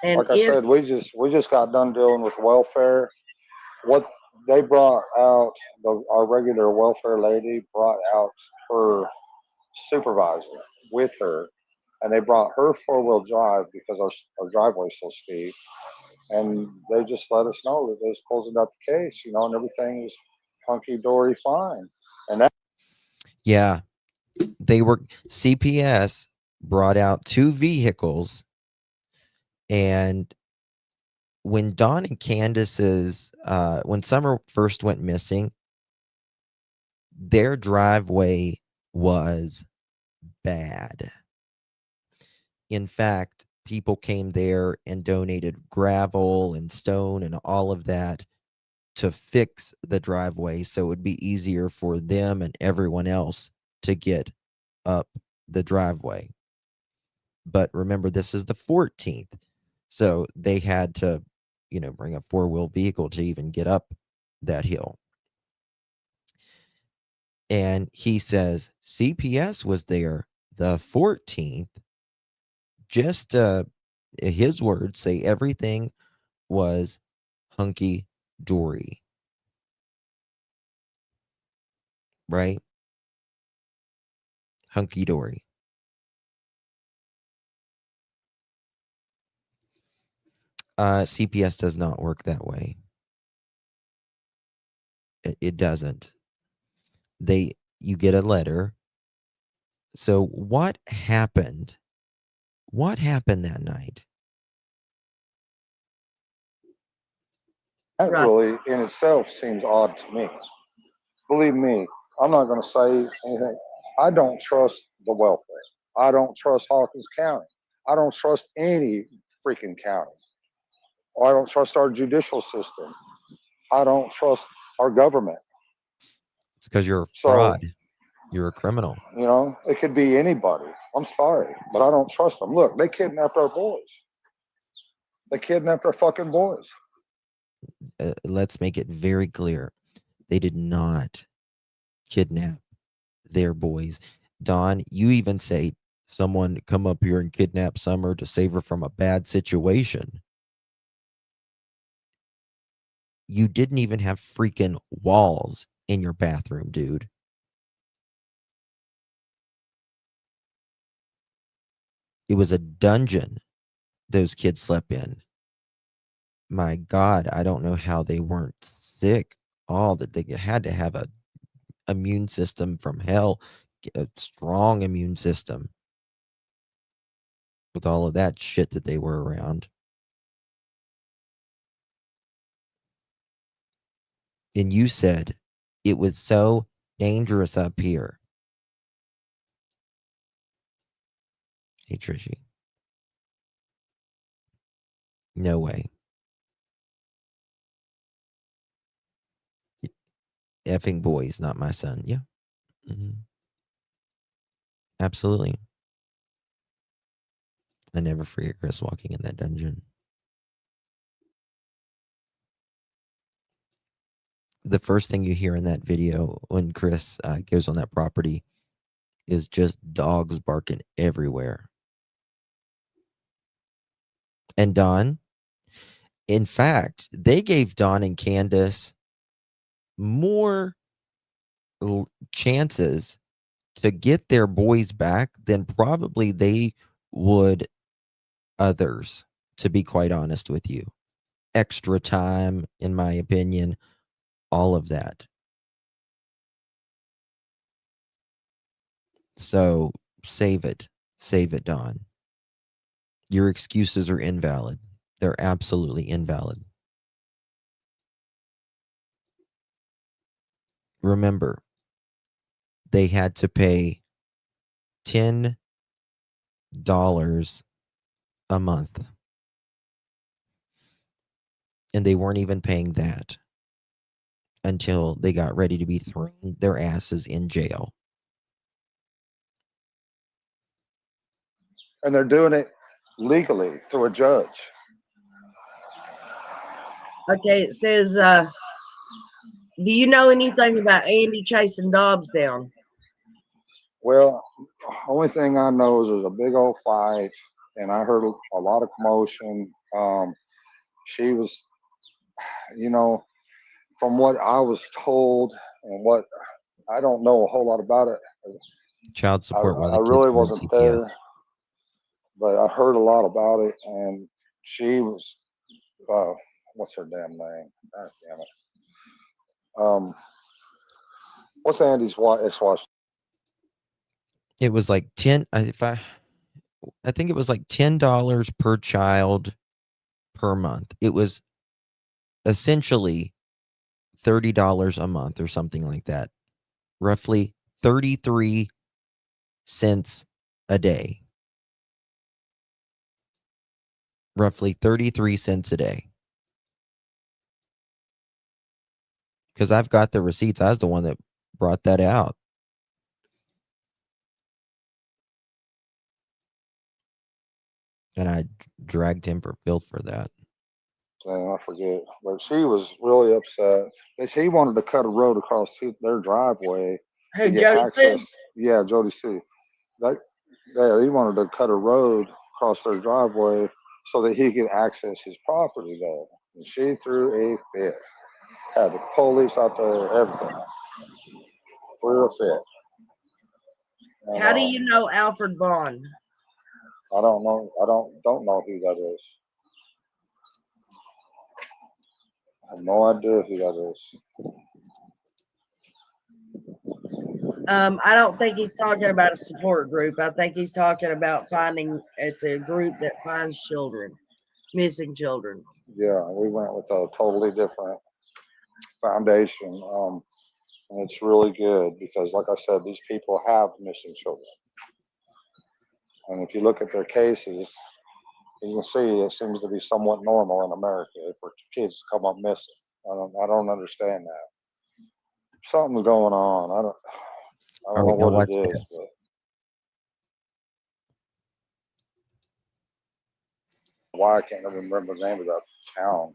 Speaker 3: And
Speaker 4: Like I
Speaker 3: if
Speaker 4: said, we just got done dealing with welfare. What they brought out, our regular welfare lady brought out her supervisor with her, and they brought her four-wheel drive because our driveway's so steep, and they just let us know that they was closing up the case, and everything was hunky dory fine. And that
Speaker 1: Yeah, they were. CPS brought out 2 vehicles, and when Dawn and Candace's, when Summer first went missing, their driveway was bad. In fact, people came there and donated gravel and stone and all of that to fix the driveway so it would be easier for them and everyone else to get up the driveway. But remember, this is the 14th. So they had to, bring a 4-wheel vehicle to even get up that hill. And he says CPS was there the 14th. Just his words say everything was hunky dory. Right? Hunky dory. CPS does not work that way. It doesn't. You get a letter. So what happened? What happened that night?
Speaker 4: That
Speaker 3: right,
Speaker 4: really in itself seems odd to me. Believe me, I'm not going to say anything. I don't trust the welfare. I don't trust Hawkins County. I don't trust any freaking county. I don't trust our judicial system. I don't trust our government.
Speaker 1: It's because you're a
Speaker 4: So,
Speaker 1: fraud. You're a criminal.
Speaker 4: it could be anybody. I'm sorry, but I don't trust them. Look, they kidnapped our boys. They kidnapped our fucking boys.
Speaker 1: Let's make it very clear. They did not kidnap their boys. Don, you even say someone come up here and kidnap Summer to save her from a bad situation. You didn't even have freaking walls in your bathroom, dude. It was a dungeon those kids slept in. My God, I don't know how they weren't sick. All that they had to have a immune system from hell, a strong immune system with all of that shit that they were around. And you said it was so dangerous up here. Hey, Trishy. No way. Effing boys, not my son. Yeah. Hmm. Absolutely. I never forget Chris walking in that dungeon. The first thing you hear in that video when Chris goes on that property is just dogs barking everywhere. And Don, in fact, they gave Don and Candace more chances to get their boys back than probably they would others, to be quite honest with you. Extra time, in my opinion, all of that. So save it. Save it, Don. Your excuses are invalid. They're absolutely invalid. Remember, they had to pay $10 a month. and they weren't even paying that until they got ready to be thrown their asses in jail.
Speaker 4: And they're doing it legally through a judge.
Speaker 3: Okay, it says, do you know anything about Andy chasing Dobbs down?
Speaker 4: Well, only thing I know is there's a big old fight, and I heard a lot of commotion. She was, from what I was told and what I don't know a whole lot about it.
Speaker 1: Child support while
Speaker 4: I
Speaker 1: the kids
Speaker 4: really
Speaker 1: were in
Speaker 4: wasn't
Speaker 1: CPS.
Speaker 4: there, but I heard a lot about it, and she was, what's her damn name? God damn it. What's Andy's ex-wife?
Speaker 1: It was like 10 I think it was like $10 per child per month. It was essentially $30 a month or something like that. Roughly 33 cents a day. Roughly 33 cents a day. Because I've got the receipts. I was the one that brought that out. And I dragged him for filth for that.
Speaker 4: I forget, but she was really upset. He wanted to cut a road across their driveway
Speaker 3: Who,
Speaker 4: to get
Speaker 3: Jody
Speaker 4: access.
Speaker 3: C?
Speaker 4: Yeah, Jody C. He wanted to cut a road across their driveway so that he could access his property there. And she threw a fit. Had the police out there, everything. Threw a fit. And,
Speaker 3: How do you know Alfred Vaughn?
Speaker 4: I don't know. I don't know who that is. I have no idea who that is.
Speaker 3: I don't think he's talking about a support group. I think he's talking about it's a group that finds children, missing children.
Speaker 4: Yeah, we went with a totally different foundation. And it's really good because, like I said, these people have missing children. And if you look at their cases, you can see it seems to be somewhat normal in America for kids to come up missing. I don't understand that. Something's going on. I don't
Speaker 1: All
Speaker 4: know
Speaker 1: right, now
Speaker 4: what
Speaker 1: watch
Speaker 4: it is,
Speaker 1: this.
Speaker 4: but why I can't even remember the name of that town.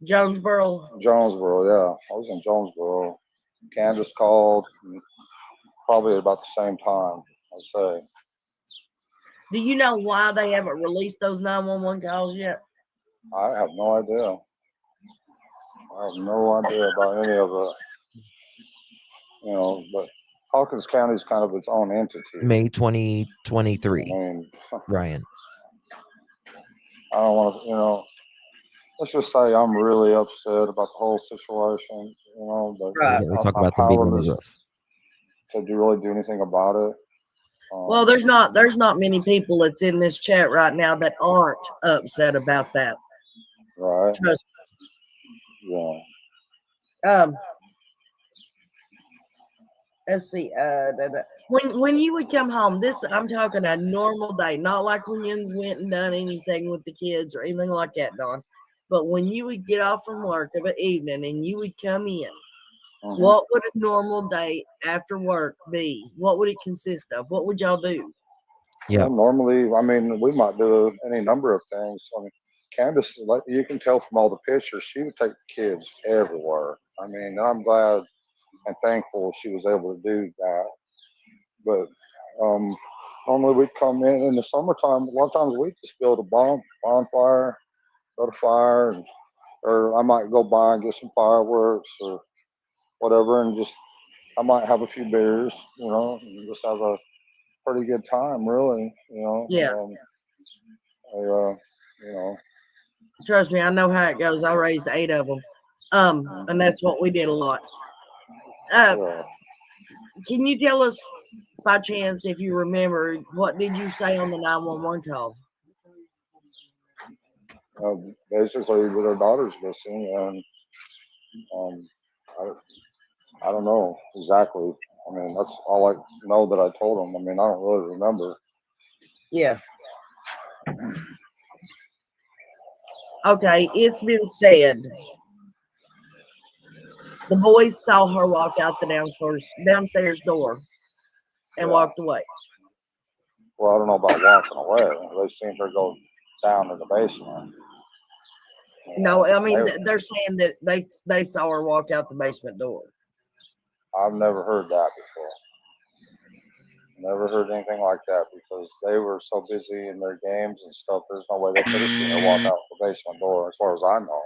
Speaker 3: Jonesboro.
Speaker 4: Jonesboro, yeah. I was in Jonesboro. Candace called probably about the same time, I'd say.
Speaker 3: Do you know why they haven't released those 911 calls yet?
Speaker 4: I have no idea. I have no idea about any of it. But Hawkins County is kind of its own entity.
Speaker 1: May 2023.
Speaker 4: I mean,
Speaker 1: Ryan.
Speaker 4: I don't want to, let's just say I'm really upset about the whole situation, but
Speaker 3: Right.
Speaker 1: We talk
Speaker 4: I'm
Speaker 1: about them being on the
Speaker 4: powerless
Speaker 1: roof.
Speaker 4: to really do anything about it.
Speaker 3: Well, there's not many people that's in this chat right now that aren't upset about that.
Speaker 4: Right.
Speaker 3: Trust
Speaker 4: Yeah.
Speaker 3: me. Let's see. When you would come home, I'm talking a normal day, not like when you went and done anything with the kids or anything like that, Don. But when you would get off from work of an evening and you would come in, what would a normal day after work be? What would it consist of? What would y'all do?
Speaker 1: Yeah.
Speaker 4: Well, normally, I mean, we might do any number of things. I mean, Candace, like you can tell from all the pictures, she would take the kids everywhere. I mean, I'm glad and thankful she was able to do that. But normally we'd come in the summertime. A lot of times we just build a bonfire, go to fire, or I might go by and get some fireworks or whatever, and just I might have a few beers, and just have a pretty good time, really.
Speaker 3: Yeah. Trust me, I know how it goes. I raised 8 of them, and that's what we did a lot. Can you tell us, by chance, if you remember, what did you say on the 911 call?
Speaker 4: Basically, their daughter's missing, and I don't know exactly. I mean, that's all I know that I told them. I mean, I don't really remember.
Speaker 3: Yeah. Okay, it's been said the boys saw her walk out the downstairs door and
Speaker 4: Yeah.
Speaker 3: walked away.
Speaker 4: Well, I don't know about walking away. They've seen her go down in the basement.
Speaker 3: No, I mean
Speaker 4: They-
Speaker 3: they're saying that they saw her walk out the basement door.
Speaker 4: I've never heard that before. Never heard anything like that because they were so busy in their games and stuff. There's no way they could have seen her walk out the basement door, as far as I know.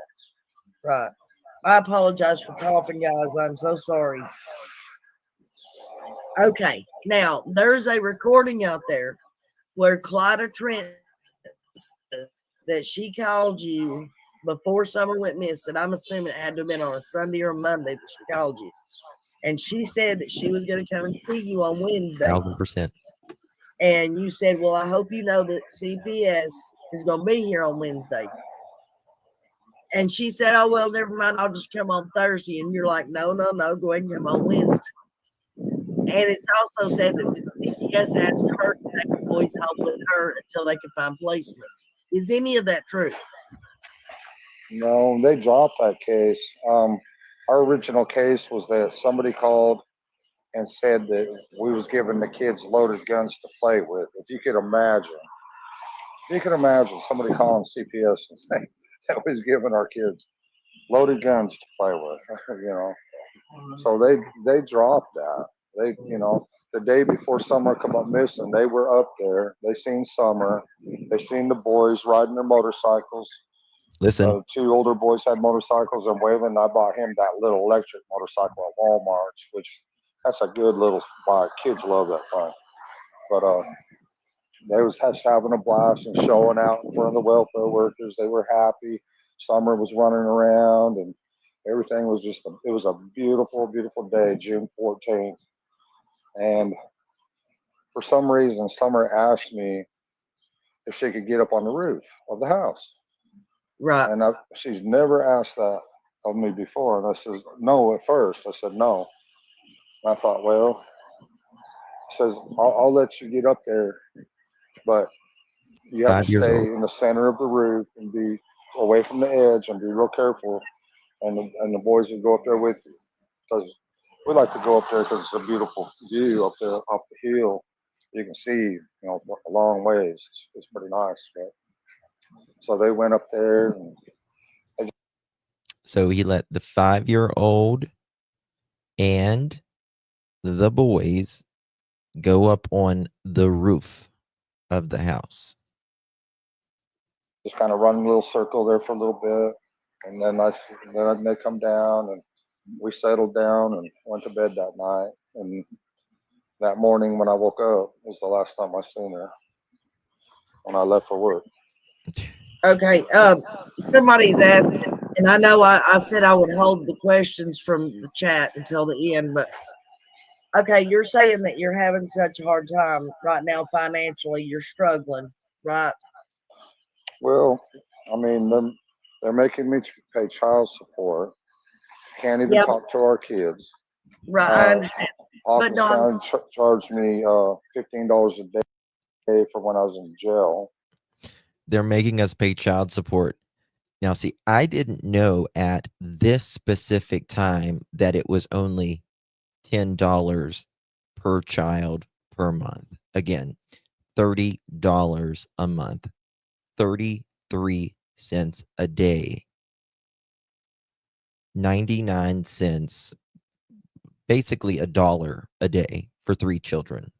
Speaker 3: Right. I apologize for coughing, guys. I'm so sorry. Okay. Now there's a recording out there where Clyda Trent that she called you before Summer went missing. I'm assuming it had to have been on a Sunday or Monday that she called you. And she said that she was going to come and see you on Wednesday.
Speaker 1: 1000%.
Speaker 3: And you said, well, I hope you know that CPS is going to be here on Wednesday. And she said, oh, well, never mind. I'll just come on Thursday. And you're like, no, no, no. Go ahead and come on Wednesday. And it's also said that the CPS asked her to take the boys home with her until they could find placements. Is any of that true?
Speaker 4: No, they dropped that case. Our original case was that somebody called and said that we was giving the kids loaded guns to play with. If you could imagine somebody calling CPS and saying that we was giving our kids loaded guns to play with, you know. So they dropped that. They, you know, the day before Summer come up missing, they were up there. They seen Summer. They seen the boys riding their motorcycles.
Speaker 1: Listen,
Speaker 4: Two older boys had motorcycles and waving. I bought him that little electric motorcycle at Walmart, which that's a good little bike. Kids love that thing. But they was just having a blast and showing out in front of the welfare workers. They were happy. Summer was running around and everything was it was a beautiful, beautiful day, June 14th. And for some reason, Summer asked me if she could get up on the roof of the house.
Speaker 3: Right.
Speaker 4: And she's never asked that of me before. And I said, no, at first. I said, no. And I thought, well, says, I'll let you get up there, but you have to
Speaker 1: 5 years
Speaker 4: stay
Speaker 1: old.
Speaker 4: in the center of the roof and be away from the edge and be real careful. And the boys would go up there with you because we like to go up there because it's a beautiful view up there, up the hill. You can see, you know, a long ways. It's pretty nice. Right? So they went up there and
Speaker 1: So he let the 5-year-old and the boys go up on the roof of the house.
Speaker 4: just kind of run a little circle there for a little bit. And then they come down and we settled down and went to bed that night. And that morning when I woke up was the last time I seen her when I left for work.
Speaker 3: Okay. Somebody's asking, and I know I said I would hold the questions from the chat until the end, but okay, you're saying that you're having such a hard time right now financially. You're struggling, right?
Speaker 4: Well, I mean, they're making me pay child support. Can't even
Speaker 3: Yep.
Speaker 4: talk to our kids.
Speaker 3: Right. I understand.
Speaker 4: Hawkins
Speaker 3: no,
Speaker 4: County charged me $15 a day for when I was in jail.
Speaker 1: They're making us pay child support. Now, see, I didn't know at this specific time that it was only $10 per child per month. Again, $30 a month, 33 cents a day, 99 cents, basically $1 a day for 3 children.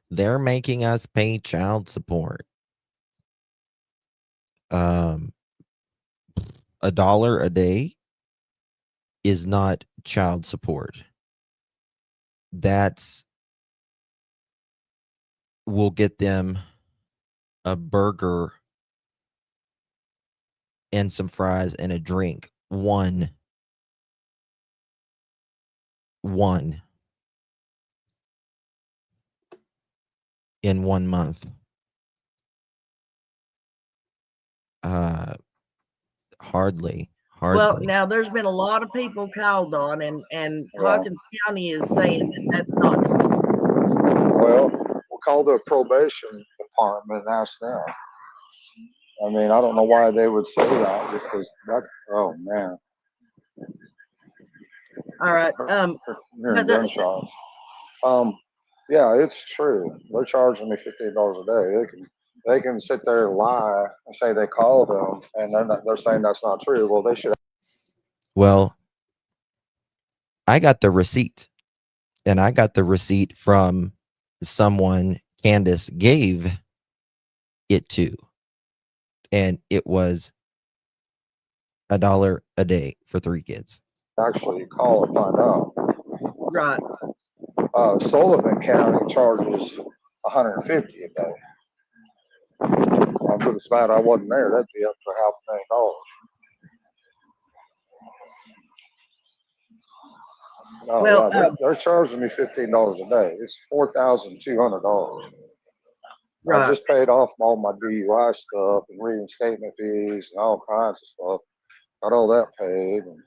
Speaker 1: They're making us pay child support. $1 a day is not child support. Will get them a burger and some fries and a drink. One in 1 month. Hardly.
Speaker 3: well, now there's been a lot of people called on, and Hawkins County is saying that that's not true.
Speaker 4: Well, we'll call the probation department and ask them. I mean, I don't know why they would say that because that's, oh man,
Speaker 3: All right.
Speaker 4: hearing
Speaker 3: But
Speaker 4: gunshots. Yeah, it's true. They're charging me $15 a day. They can sit there and lie and say they called them, and they're saying that's not true. Well, they should.
Speaker 1: Well, I got the receipt, and I got the receipt from someone Candace gave it to, and it was $1 a day for 3 kids.
Speaker 4: Actually call and find out.
Speaker 3: right.
Speaker 4: Sullivan County charges $150 a day. If it was bad I wasn't there, that'd be up to $500,000. Oh
Speaker 3: Well,
Speaker 4: yeah, they're charging me $15 a day. It's $4,200. I
Speaker 3: right.
Speaker 4: just paid off all my DUI stuff and reinstatement fees and all kinds of stuff. Got all that paid. And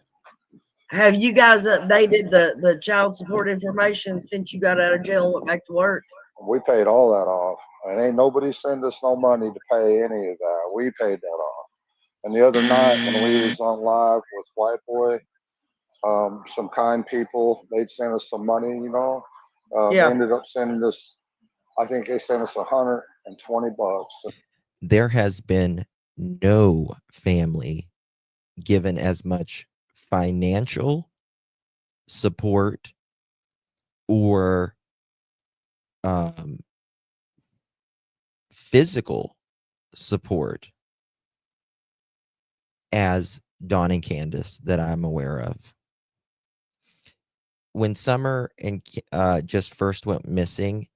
Speaker 3: Have you guys updated the child support information since you got out of jail and went back to work?
Speaker 4: we paid all that off. And ain't nobody send us no money to pay any of that. We paid that off. And the other night when we was on live with White Boy, some kind people, they'd send us some money, you know. They
Speaker 3: Yeah.
Speaker 4: ended up sending us, I think they sent us $120.
Speaker 1: There has been no family given as much financial support or physical support as Dawn and Candace that I'm aware of. When Summer and just first went missing,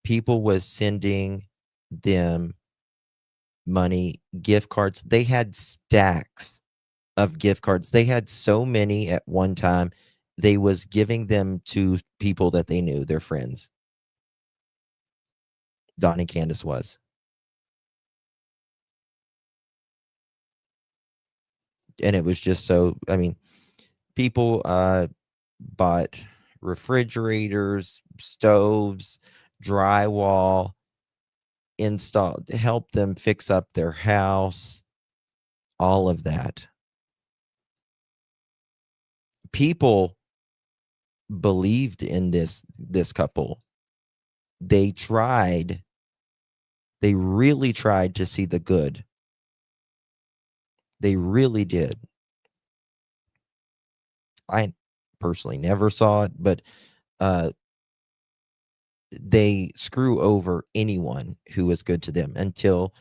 Speaker 1: people was sending them money, gift cards. They had stacks of gift cards. They had so many at one time. They was giving them to people that they knew, their friends. Dawn and Candace was. And it was just so, I mean, people bought refrigerators, stoves, drywall, installed, helped them fix up their house, all of that. People believed in this couple. They really tried to see the good. They really did. I personally never saw it, but they screw over anyone who is good to them until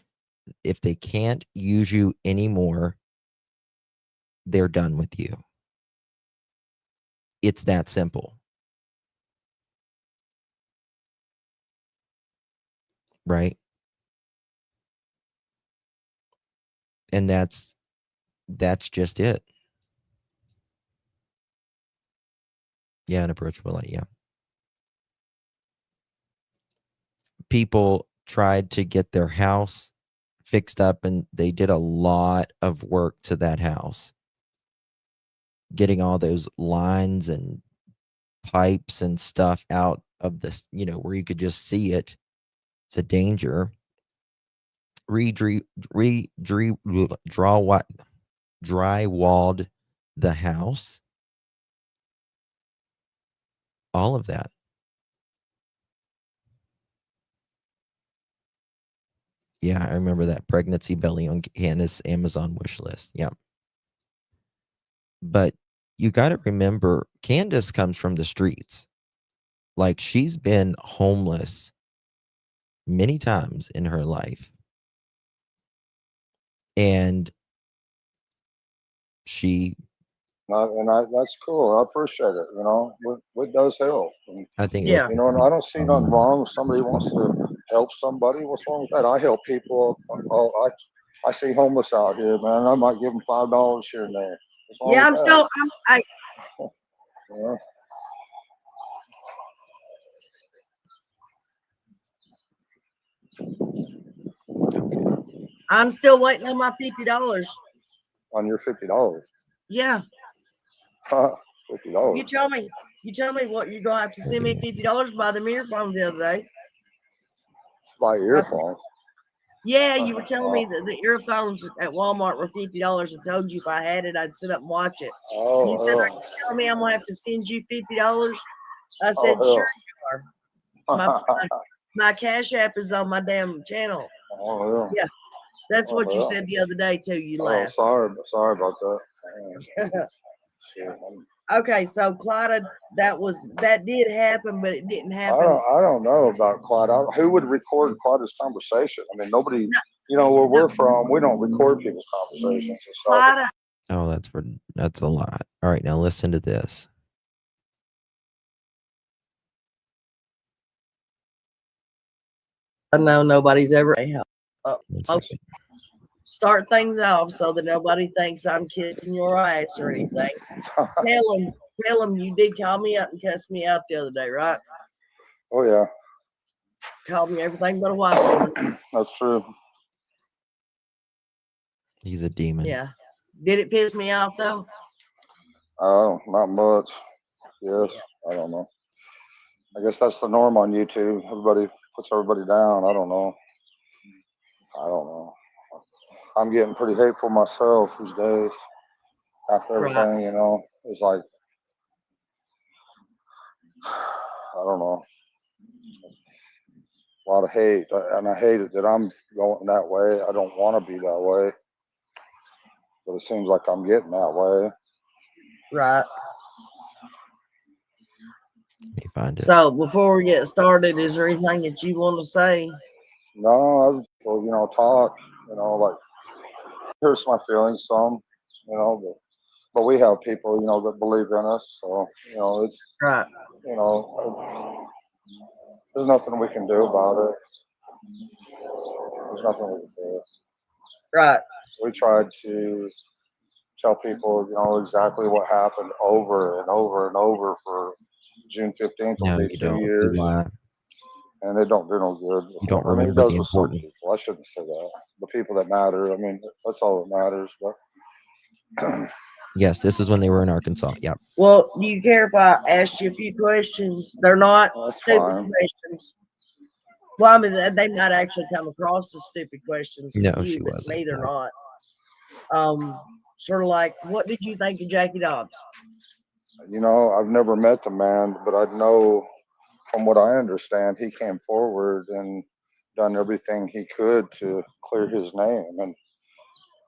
Speaker 1: if they can't use you anymore, they're done with you. It's that simple. Right? And that's just it. Yeah, an approachable light, yeah. People tried to get their house fixed up, and they did a lot of work to that house. Getting all those lines and pipes and stuff out of this, you know, where you could just see it. It's a danger. Drywalled the house. All of that. Yeah, I remember that pregnancy belly on Candace Amazon wish list. Yeah. But you got to remember, Candace comes from the streets. Like, she's been homeless many times in her life. And she...
Speaker 4: that's cool. I appreciate it. You know, it does help. And,
Speaker 1: I think,
Speaker 3: Yeah.
Speaker 4: you know, and I don't see nothing wrong if somebody wants to help somebody. What's wrong with that? I help people. I see homeless out here, man. I might give them $5 here and there.
Speaker 3: Yeah, I'm still.
Speaker 4: Yeah.
Speaker 3: I'm still waiting on my $50.
Speaker 4: On your $50.
Speaker 3: Yeah.
Speaker 4: $50.
Speaker 3: You tell me what you're gonna have to send me $50 by the earphones the other day.
Speaker 4: Buy earphones.
Speaker 3: Yeah, you were telling me that the earphones at Walmart were $50. I told you if I had it, I'd sit up and watch it. You said, "Are you telling me I'm gonna have to send you $50?" I said, "Sure you are." My Cash App is on my damn channel.
Speaker 4: Oh,
Speaker 3: Yeah, that's what you said the other day too. You laughed.
Speaker 4: sorry about that.
Speaker 3: Okay, so Claudia, that did happen, but it didn't happen.
Speaker 4: I don't know about Claudia. Who would record Claudia's conversation? I mean, nobody. You know where we're from, we don't record people's conversations.
Speaker 3: Claudia.
Speaker 1: Oh, that's a lot. All right, now listen to this.
Speaker 3: I know nobody's ever start things off so that nobody thinks I'm kissing your ass or anything. Tell them you did call me up and cuss me out the other day, right?
Speaker 4: Oh yeah.
Speaker 3: Called me everything but a white woman.
Speaker 4: That's true.
Speaker 1: He's a demon.
Speaker 3: Yeah. Did it piss me off though?
Speaker 4: Oh, not much. Yes. Yeah. I don't know. I guess that's the norm on YouTube. Everybody puts everybody down. I don't know. I'm getting pretty hateful myself these days. After everything, you know, it's like, I don't know, a lot of hate, and I hate it that I'm going that way. I don't want to be that way, but it seems like I'm getting that way.
Speaker 3: Right.
Speaker 1: Let me find it.
Speaker 3: So before we get started, is there anything that you want to say?
Speaker 4: No, you know, talk, you know, like hurts my feelings some, you know, but we have people, you know, that believe in us, so you know, it's
Speaker 3: right.
Speaker 4: You know, there's nothing we can do about it. There's nothing we can do.
Speaker 3: Right.
Speaker 4: We tried to tell people, you know, exactly what happened over and over and over for June 15th.
Speaker 1: No,
Speaker 4: It'll be
Speaker 1: you
Speaker 4: 2
Speaker 1: don't.
Speaker 4: years.
Speaker 1: You lie.
Speaker 4: And it don't do no good.
Speaker 1: You don't
Speaker 4: I mean, it
Speaker 1: remember
Speaker 4: does
Speaker 1: the
Speaker 4: with some
Speaker 1: important.
Speaker 4: people. I shouldn't say that. The people that matter. I mean, that's all that matters. But
Speaker 1: Yes, this is when they were in Arkansas. Yep.
Speaker 3: Well, do you care if I ask you a few questions? They're not stupid questions. Well, I mean, they might actually come across as stupid questions.
Speaker 1: No,
Speaker 3: You,
Speaker 1: she
Speaker 3: but
Speaker 1: wasn't.
Speaker 3: me, they're
Speaker 1: No.
Speaker 3: not. Sort of like, what did you think of Jackie Dobbs?
Speaker 4: You know, I've never met the man, but I know from what I understand, he came forward and done everything he could to clear his name. And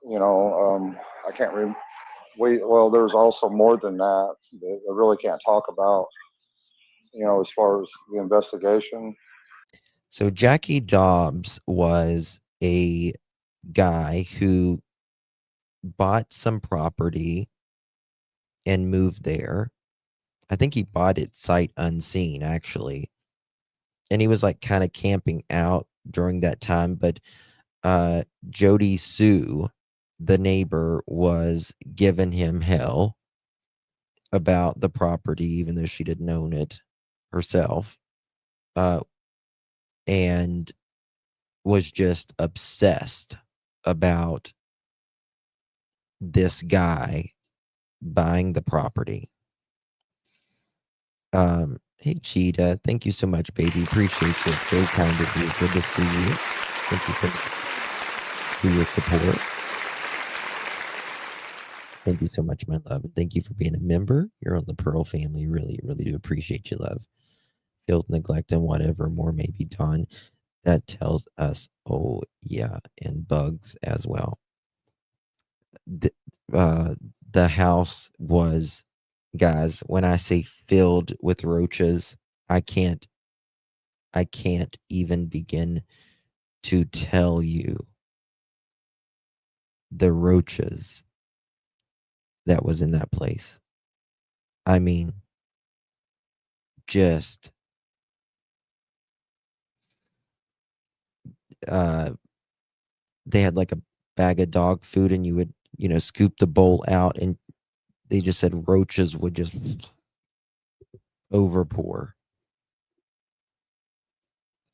Speaker 4: you know, I can't remember. Well, there's also more than that that I really can't talk about. You know, as far as the investigation.
Speaker 1: So Jackie Dobbs was a guy who bought some property and moved there. I think he bought it sight unseen, actually. And he was like kind of camping out during that time. But Jody Sue, the neighbor, was giving him hell about the property, even though she didn't own it herself. And was just obsessed about this guy buying the property. Hey Cheetah, thank you so much, baby. Appreciate you. It's very kind of you. Good to see you. Thank you for your support. Thank you so much, my love. And thank you for being a member. You're on the Pearl family. Really, really do appreciate you, love. Filth, neglect, and whatever more may be done. That tells us, oh yeah, and bugs as well. The house was, guys, when I say filled with roaches, I can't even begin to tell you the roaches that was in that place. I mean, just they had like a bag of dog food and you would, scoop the bowl out and they just said roaches would just overpour.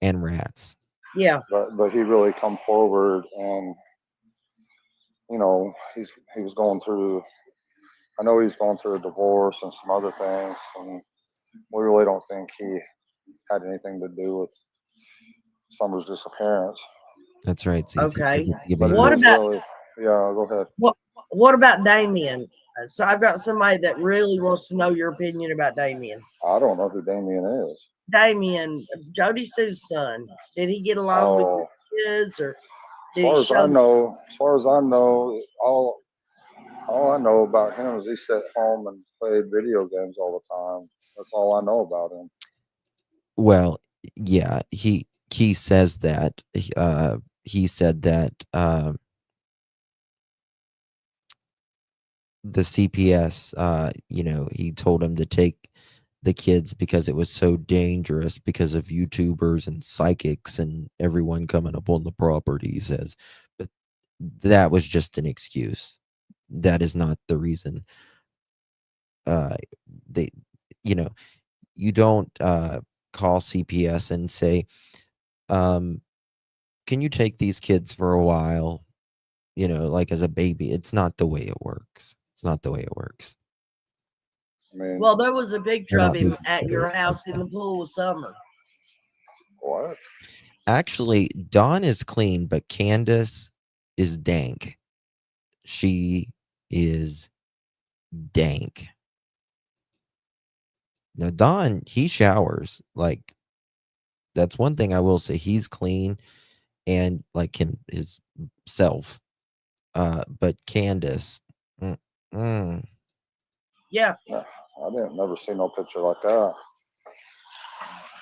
Speaker 1: And rats.
Speaker 3: Yeah.
Speaker 4: But he really come forward and you know, he was going through I know he's going through a divorce and some other things and we really don't think he had anything to do with Summer's disappearance.
Speaker 1: That's right, Cece.
Speaker 3: Okay.
Speaker 1: You
Speaker 4: But it
Speaker 3: What
Speaker 1: baby.
Speaker 4: is
Speaker 3: about
Speaker 4: really, yeah, go ahead.
Speaker 3: what about Damien? So I've got somebody that really wants to know your opinion about Damien.
Speaker 4: I don't know who Damien is.
Speaker 3: Damien, Jody Sue's son. Did he get along with
Speaker 4: Oh,
Speaker 3: your kids, or
Speaker 4: as
Speaker 3: did he
Speaker 4: far as I
Speaker 3: show?
Speaker 4: know, all I know about him is he sat home and played video games all the time. That's all I know about him.
Speaker 1: Well, yeah, he says that. He said that the CPS, he told him to take the kids because it was so dangerous because of YouTubers and psychics and everyone coming up on the property, he says. But that was just an excuse. That is not the reason. Uh, they, you know, you don't call CPS and say, um, can you take these kids for a while? Like as a baby. It's not the way it works. It's not the way it works.
Speaker 4: I mean,
Speaker 3: Well, there was a picture
Speaker 1: They're
Speaker 3: of
Speaker 1: not being
Speaker 3: him at your
Speaker 1: considerate like
Speaker 3: house in
Speaker 1: that.
Speaker 3: the pool with Summer.
Speaker 4: what?
Speaker 1: Actually, Dawn is clean, but Candace is dank. She is dank. Now, Don, he showers. Like, that's one thing I will say. He's clean and like his self. But Candace, mm, mm.
Speaker 3: Yeah,
Speaker 4: No, I didn't never see no picture like that.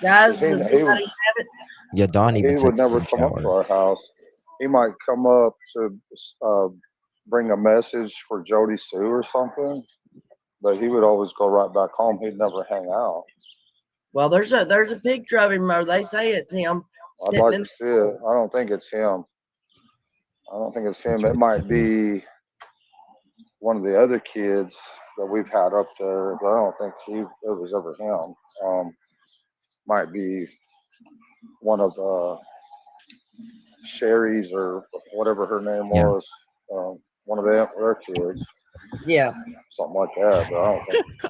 Speaker 3: guys,
Speaker 4: 'Cause
Speaker 3: does anybody have it?
Speaker 1: Yeah, Don even
Speaker 4: he
Speaker 1: said
Speaker 4: would
Speaker 1: she
Speaker 4: never
Speaker 1: didn't
Speaker 4: come up to
Speaker 1: shower.
Speaker 4: our house. He might come up to bring a message for Jody Sue or something, but he would always go right back home. He'd never hang out.
Speaker 3: Well, there's a picture of him, or they say it's him
Speaker 4: I'd
Speaker 3: sitting
Speaker 4: like
Speaker 3: in
Speaker 4: to
Speaker 3: the
Speaker 4: see it.
Speaker 3: pool.
Speaker 4: I don't think it's him. I don't think it's
Speaker 1: That's
Speaker 4: him. It
Speaker 1: right,
Speaker 4: might
Speaker 1: Stephanie.
Speaker 4: be one of the other kids that we've had up there, but I don't think it was ever him. Might be one of Sherry's or whatever her name
Speaker 1: Yeah,
Speaker 4: was. One of their kids,
Speaker 3: Yeah.
Speaker 4: something like that. But I don't think he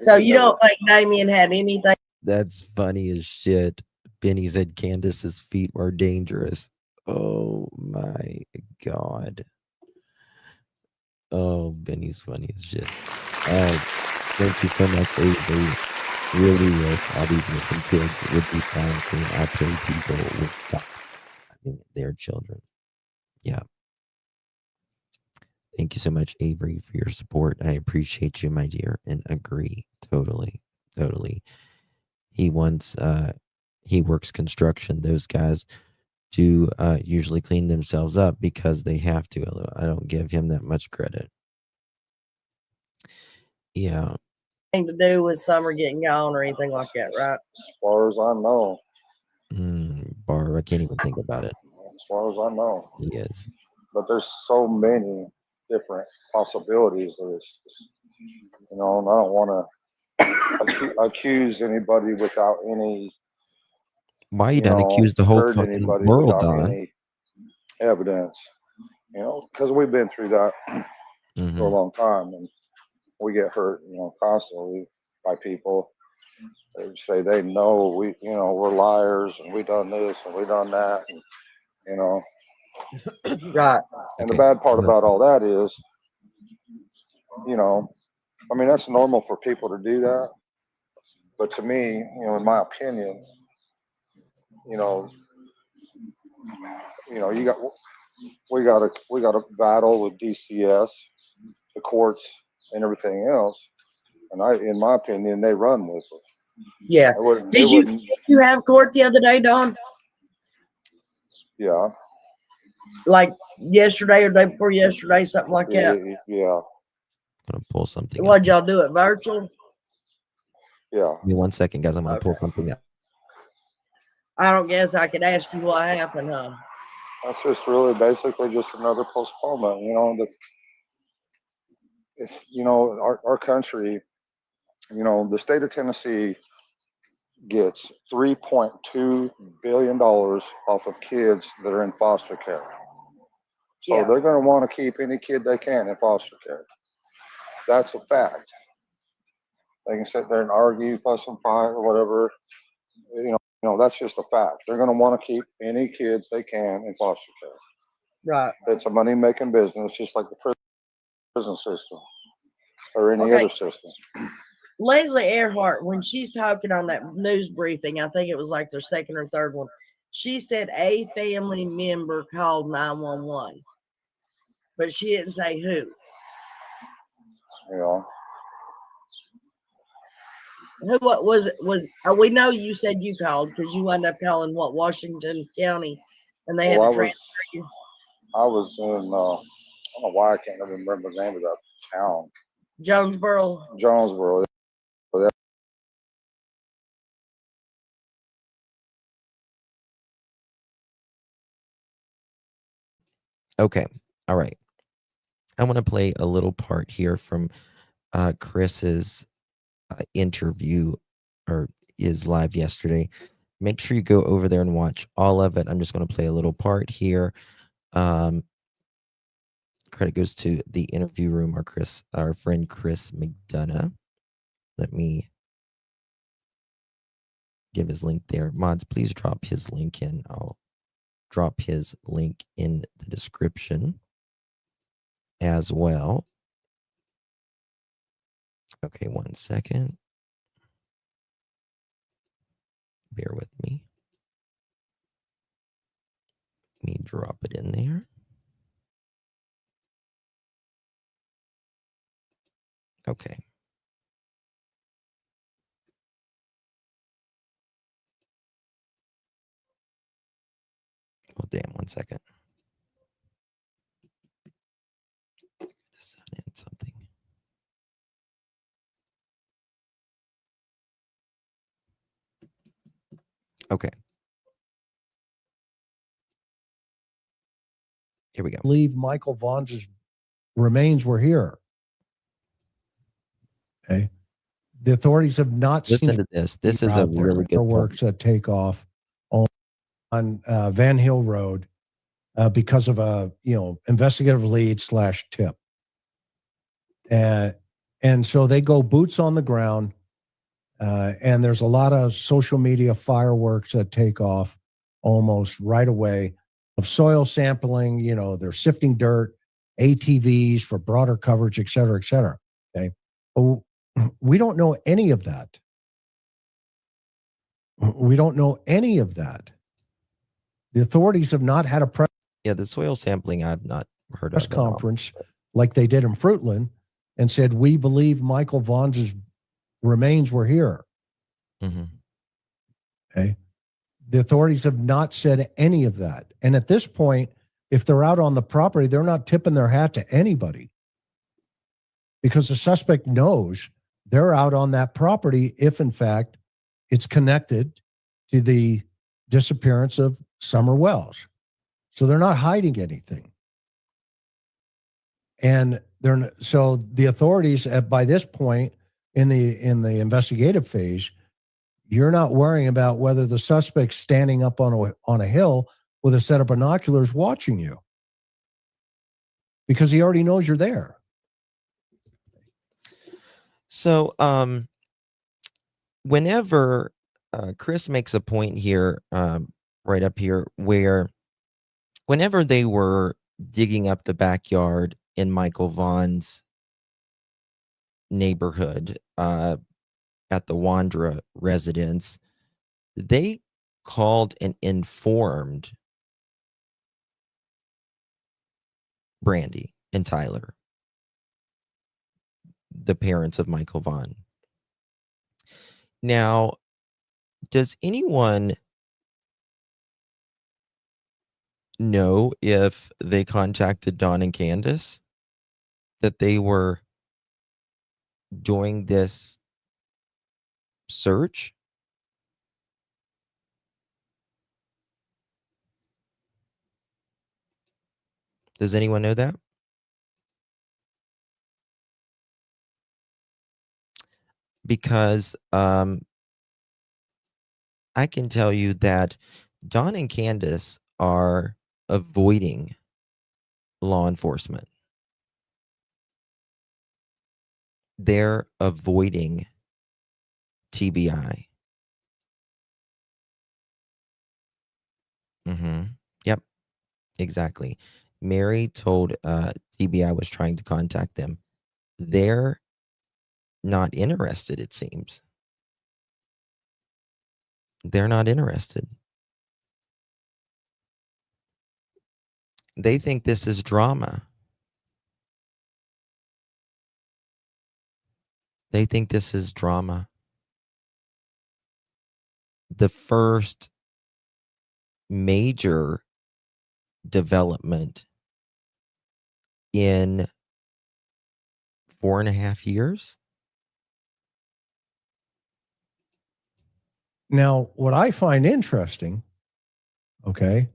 Speaker 3: So
Speaker 4: would
Speaker 3: you
Speaker 4: never.
Speaker 3: don't think Damien had anything?
Speaker 1: that's funny as shit. Benny said Candace's feet were dangerous. Oh my god. Oh, Benny's funny as shit. Thank you so much, Avery. Really wish I'd even if some kids would be found clean. Actually, people would stop having their children. Yeah. Thank you so much, Avery, for your support. I appreciate you, my dear, and agree totally, totally. He he works construction. Those guys do usually clean themselves up because they have to. Although I don't give him that much credit. Yeah.
Speaker 3: To do with Summer getting gone or anything like that, right?
Speaker 4: As far as I know,
Speaker 1: Barb, I can't even think about it.
Speaker 4: as far as I know,
Speaker 1: He is.
Speaker 4: but there's so many different possibilities. And I don't want to accuse anybody without any,
Speaker 1: Why you done accused the whole
Speaker 4: hurt
Speaker 1: fucking
Speaker 4: anybody
Speaker 1: world,
Speaker 4: without
Speaker 1: Don?
Speaker 4: any evidence. Because we've been through that for a
Speaker 1: Mm-hmm.
Speaker 4: long time, and we get hurt, constantly by people. They say they know we're liars and we done this and we done that, and you know.
Speaker 3: Right.
Speaker 4: And the
Speaker 1: Okay.
Speaker 4: bad part
Speaker 1: I'm gonna-
Speaker 4: about all that is, I mean, that's normal for people to do that. But to me, in my opinion, you know, you got we got to battle with DCS, the courts, and everything else. And in my opinion, they run with it.
Speaker 3: Yeah.
Speaker 4: They wouldn't.
Speaker 3: Did you have court the other day, Don?
Speaker 4: Yeah,
Speaker 3: Like yesterday or day before yesterday, something like that.
Speaker 4: yeah,
Speaker 1: gonna pull something up.
Speaker 3: What'd y'all do it virtual?
Speaker 4: yeah.
Speaker 1: Give me 1 second, guys. I'm gonna pull
Speaker 3: Okay.
Speaker 1: something up.
Speaker 3: I don't guess I could ask you what happened, huh?
Speaker 4: That's just really basically just another postponement. If our country, the state of Tennessee gets $3.2 billion off of kids that are in foster care. So
Speaker 3: Yeah.
Speaker 4: they're going to want to keep any kid they can in foster care. That's a fact. They can sit there and argue, fuss and fight or whatever. That's just a fact. They're going to want to keep any kids they can in foster care.
Speaker 3: Right.
Speaker 4: It's a money making business, just like the prison system or any
Speaker 3: Okay.
Speaker 4: other system.
Speaker 3: Leslie Earhart, when she's talking on that news briefing, I think it was like their second or third one, she said a family member called 911, but she didn't say who. What was it? We know you said you called because you wound up calling Washington County, and they had to transfer you.
Speaker 4: I was in, I don't know why I can't even remember the name of that town.
Speaker 3: Jonesboro.
Speaker 1: Okay. All right. I want to play a little part here from Chris's interview or is live yesterday. Make sure you go over there and watch all of it. I'm just going to play a little part here. Credit goes to the interview room, our friend Chris McDonough. Let me give his link there. Mods, please drop his link in. I'll drop his link in the description as well. Okay, 1 second. Bear with me. Let me drop it in there. Okay. Oh, damn, 1 second. Just in something. Okay. Here we go.
Speaker 5: Believe Michael Vaughn's remains were here. Okay. The authorities have not
Speaker 1: Listen
Speaker 5: seen
Speaker 1: to this. This is a really good
Speaker 5: fireworks that take off on Van Hill Road because of a investigative lead / tip. And so they go boots on the ground, and there's a lot of social media fireworks that take off almost right away of soil sampling. They're sifting dirt, ATVs for broader coverage, et cetera, et cetera. Okay. We don't know any of that. We don't know any of that. The authorities have not had a press
Speaker 1: the soil sampling I've not heard of
Speaker 5: conference like they did in Fruitland and said, we believe Michael Vaughn's remains were here.
Speaker 1: Mm-hmm.
Speaker 5: Okay. The authorities have not said any of that. And at this point, if they're out on the property, they're not tipping their hat to anybody because the suspect knows they're out on that property if, in fact, it's connected to the disappearance of Summer Wells. So they're not hiding anything. And so the authorities by this point in the investigative phase, you're not worrying about whether the suspect's standing up on a hill with a set of binoculars watching you because he already knows you're there.
Speaker 1: So, whenever Chris makes a point here, right up here, where whenever they were digging up the backyard in Michael Vaughn's neighborhood at the Wandra residence, they called and informed Brandy and Tyler, the parents of Michael Vaughn. Now, does anyone know if they contacted Don and Candace that they were doing this search? Does anyone know that? Because I can tell you that Don and Candace are avoiding law enforcement. They're avoiding TBI. Mm-hmm. Yep, exactly. Mary told TBI was trying to contact them. They're not interested, it seems. They're not interested. They think this is drama. They think this is drama. The first major development in 4.5 years.
Speaker 5: Now, what I find interesting, okay,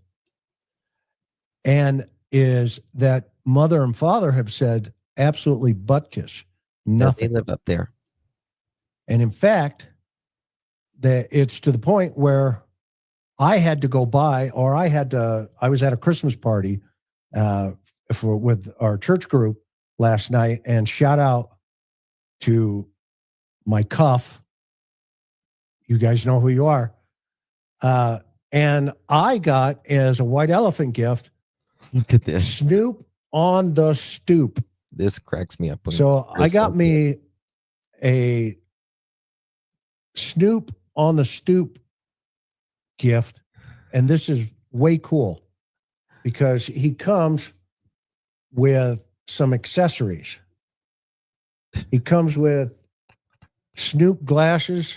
Speaker 5: and is that mother and father have said absolutely butt kiss,
Speaker 1: That they
Speaker 5: nothing.
Speaker 1: live up there.
Speaker 5: And in fact, that it's to the point where I had to go by, or I was at a Christmas party with our church group last night, and shout out to my cuff. You guys know who you are. And I got as a white elephant gift,
Speaker 1: Look at this.
Speaker 5: Snoop on the stoop.
Speaker 1: This cracks me up.
Speaker 5: So I got me a Snoop on the stoop gift, and this is way cool because he comes with some accessories. He comes with Snoop glasses.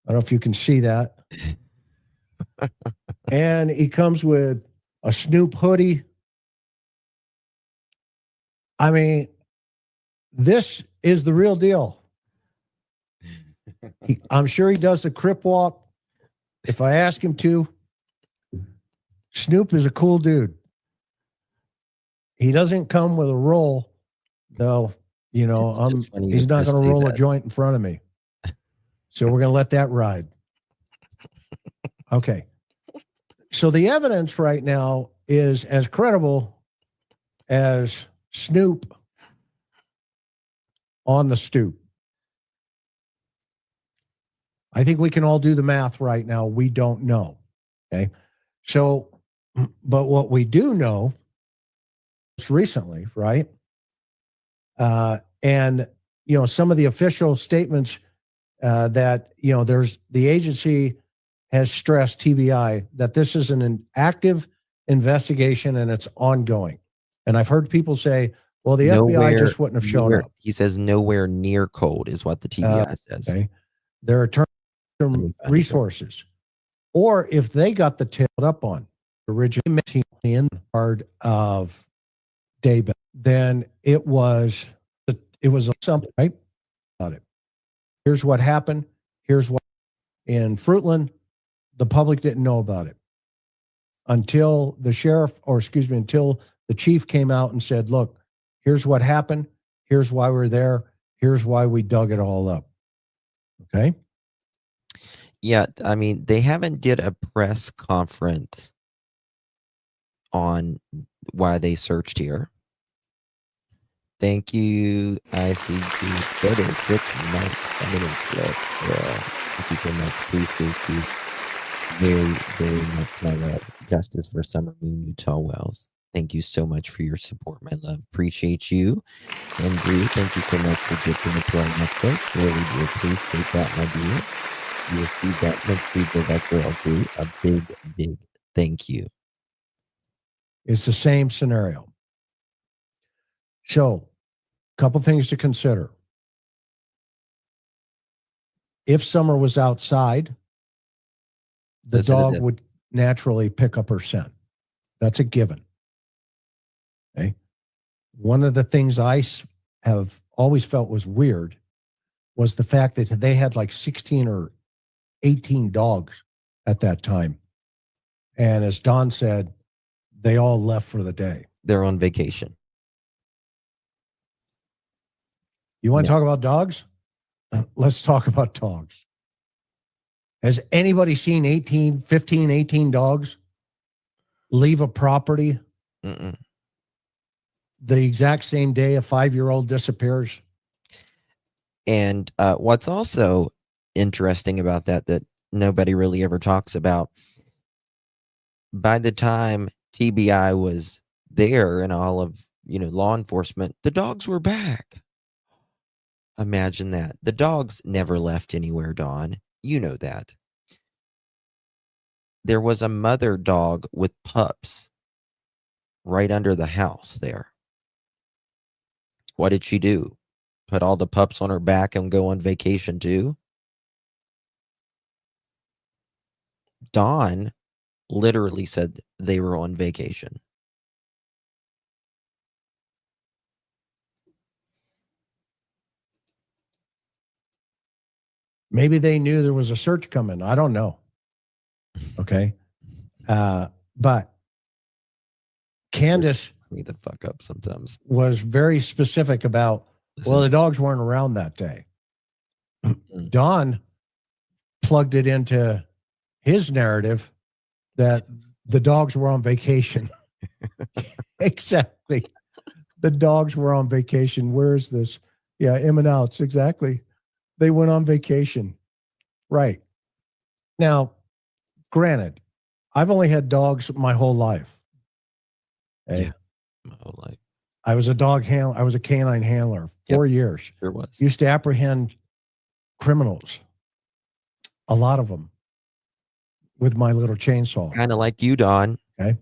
Speaker 5: I don't know if you can see that. And he comes with a Snoop hoodie. I mean, this is the real deal. I'm sure he does the crip walk if I ask him to. Snoop is a cool dude. He doesn't come with a roll, though. You know, he's not going to roll a joint in front of me. So we're going to let that ride. Okay. So the evidence right now is as credible as Snoop on the stoop. I think we can all do the math right now. We don't know. Okay. So, but what we do know recently, right? And, you know, some of the official statements that, you know, the agency has stressed TBI that this is an active investigation and it's ongoing. And I've heard people say, well, the FBI just wouldn't have shown up.
Speaker 1: He says nowhere near cold is what the TBI says.
Speaker 5: Okay. There are term resources. Or if they got the tailed up on originally in part of Daybell, then it was something, right? About it. Here's what happened. Here's what in Fruitland, the public didn't know about it until the until the chief came out and said, look, here's what happened. Here's why we're there. Here's why we dug it all up. Okay.
Speaker 1: Yeah. I mean, they haven't did a press conference on why they searched here. Thank you, ICG. That is good night. I mean, thank you so much. Appreciate you very, very much, my love. Justice for Summer Moon Utah Wells. Thank you so much for your support, my love. Appreciate you. And Drew, thank you so much for dipping the pro Netflix. Really do appreciate that, my dear. You will see that next week with that girl, Drew. A big, big thank you.
Speaker 5: It's the same scenario. So, a couple things to consider. If Summer was outside, the dog would naturally pick up her scent. That's a given. Okay. One of the things I have always felt was weird was the fact that they had like 16 or 18 dogs at that time. And as Don said, they all left for the day.
Speaker 1: They're on vacation.
Speaker 5: You want to talk about dogs? Let's talk about dogs. Has anybody seen 15, 18 dogs leave a property the exact same day a 5-year-old disappears?
Speaker 1: And what's also interesting about that nobody really ever talks about by the time TBI was there and all of, law enforcement, the dogs were back. Imagine that. The dogs never left anywhere, Dawn. You know that. There was a mother dog with pups right under the house there. What did she do? Put all the pups on her back and go on vacation too? Dawn literally said they were on vacation.
Speaker 5: Maybe they knew there was a search coming. I don't know. Okay. But Candace
Speaker 1: me the fuck up sometimes.
Speaker 5: Was very specific about, the dogs weren't around that day. Don plugged it into his narrative that the dogs were on vacation. Exactly. The dogs were on vacation. Where is this? Yeah, in and outs. Exactly. They went on vacation. Right. Now, granted, I've only had dogs my whole life. Okay?
Speaker 1: Yeah, my whole life.
Speaker 5: I was a dog handler. I was a canine handler. 4 years.
Speaker 1: Sure was.
Speaker 5: Used to apprehend criminals. A lot of them. With my little chainsaw.
Speaker 1: Kind of like you, Don.
Speaker 5: Okay.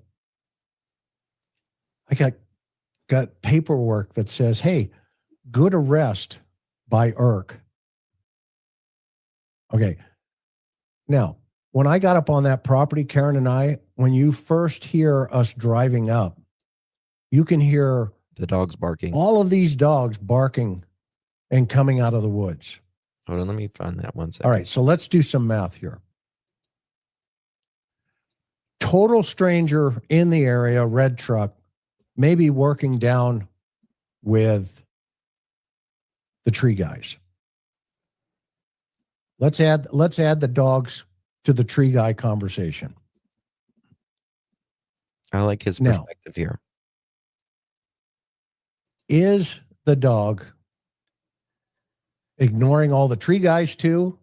Speaker 5: I got paperwork that says, hey, good arrest by IRC. Okay. Now, when I got up on that property, Karen and I, when you first hear us driving up, you can hear
Speaker 1: the dogs barking.
Speaker 5: All of these dogs barking and coming out of the woods.
Speaker 1: Hold on, let me find that one second.
Speaker 5: All right, so let's do some math here. Total stranger in the area, red truck, maybe working down with the tree guys. Let's add the dogs to the tree guy conversation.
Speaker 1: I like his perspective here.
Speaker 5: Is the dog ignoring all the tree guys too?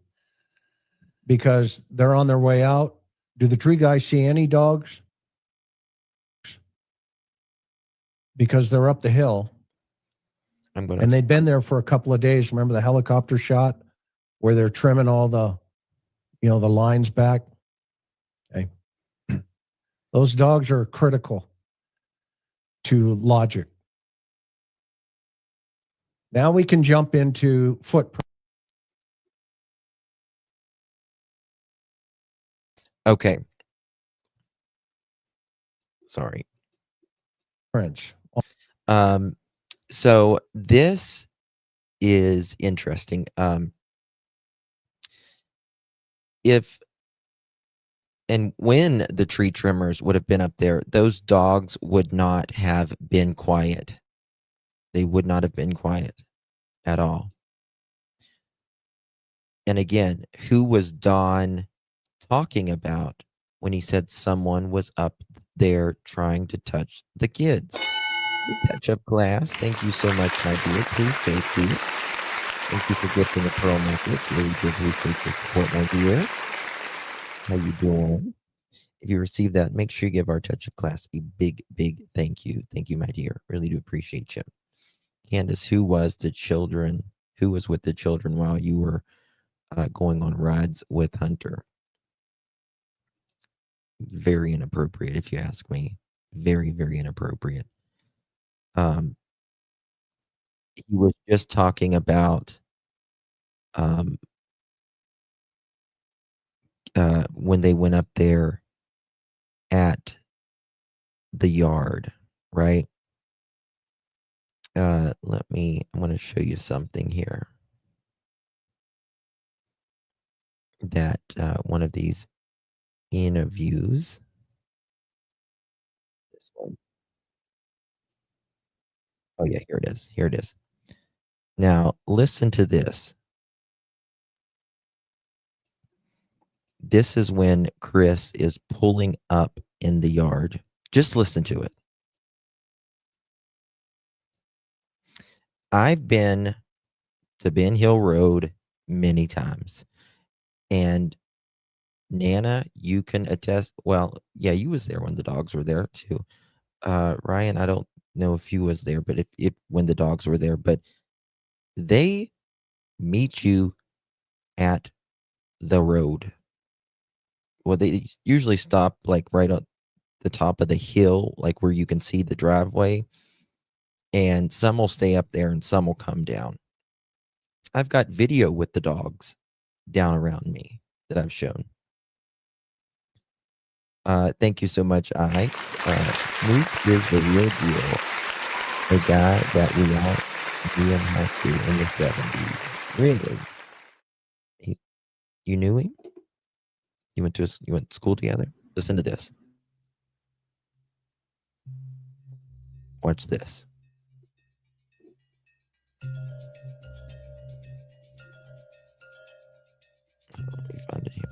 Speaker 5: Because they're on their way out. Do the tree guys see any dogs? Because they're up the hill. And they'd been there for a couple of days. Remember the helicopter shot where they're trimming all the, the lines back? Okay. Those dogs are critical to logic. Now we can jump into footprint.
Speaker 1: Okay. Sorry.
Speaker 5: Prints.
Speaker 1: So this is interesting. If and when the tree trimmers would have been up there, those dogs would not have been quiet. They would not have been quiet at all. And again, who was Don talking about when he said someone was up there trying to touch the kids? Touch up class. Thank you so much, my dear. Appreciate you. Thank you for gifting the pearl necklace. Really do appreciate your support, my dear. How you doing? If you receive that, make sure you give our touch of class a big, big thank you. Thank you, my dear. Really do appreciate you. Candace, who was with the children while you were going on rides with Hunter? Very inappropriate, if you ask me. Very, very inappropriate. He was just talking about when they went up there at the yard, right? I want to show you something here. That one of these interviews. This one. Oh yeah, here it is. Here it is. Now listen to this. This is when Chris is pulling up in the yard. Just listen to it. I've been to Ben Hill Road many times. And Nana, you can attest. Well, yeah, you was there when the dogs were there too. Ryan, I don't know if you was there, but if when the dogs were there, but they meet you at the road. Well, they usually stop like right on the top of the hill, like where you can see the driveway, and some will stay up there and some will come down. I've got video with the dogs down around me that I've shown. Thank you so much, I. Snoop is the real deal. The guy that we all knew in high school in the 70s. Really? You knew him? You went to school together? Listen to this. Watch this. Let me find it here.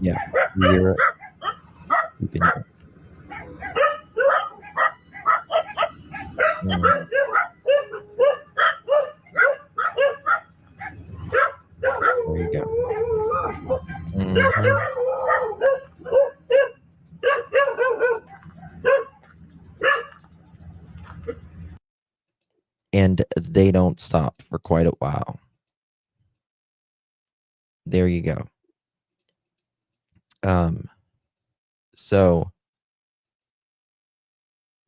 Speaker 1: Yeah, you hear it? You can hear it. There you go. Mhm. And they don't stop for quite a while. There you go. So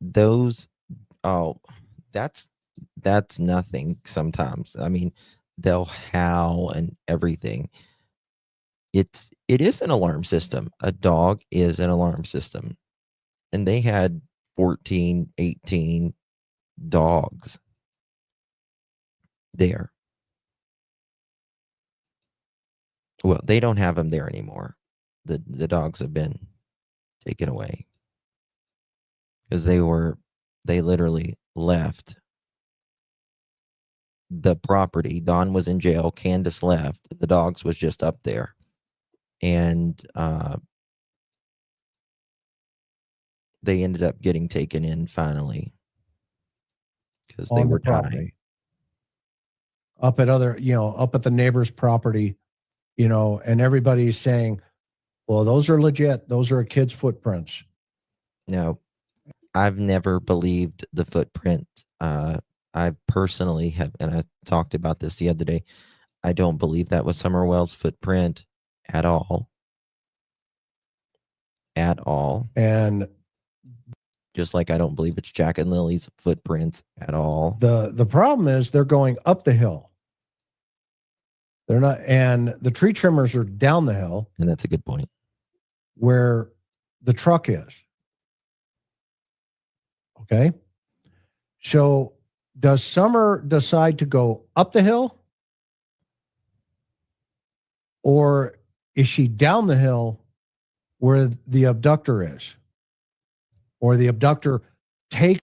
Speaker 1: those, oh, that's nothing sometimes. I mean, they'll howl and everything. It is an alarm system. A dog is an alarm system. And they had 14, 18 dogs there. Well, they don't have them there anymore. The dogs have been taken away because they literally left the property. Don was in jail. Candace left. The dogs was just up there, and they ended up getting taken in finally because they
Speaker 5: On the
Speaker 1: were dying.
Speaker 5: property. Up at the neighbor's property, and everybody's saying, well, those are legit. Those are a kid's footprints.
Speaker 1: No, I've never believed the footprint. I personally have, and I talked about this the other day. I don't believe that was Summerwell's footprint at all. At all.
Speaker 5: And
Speaker 1: just like I don't believe it's Jack and Lily's footprints at all.
Speaker 5: The problem is they're going up the hill. They're not, and the tree trimmers are down the hill.
Speaker 1: And that's a good point.
Speaker 5: Where the truck is. Okay. So does Summer decide to go up the hill? Or is she down the hill where the abductor is? Or the abductor takes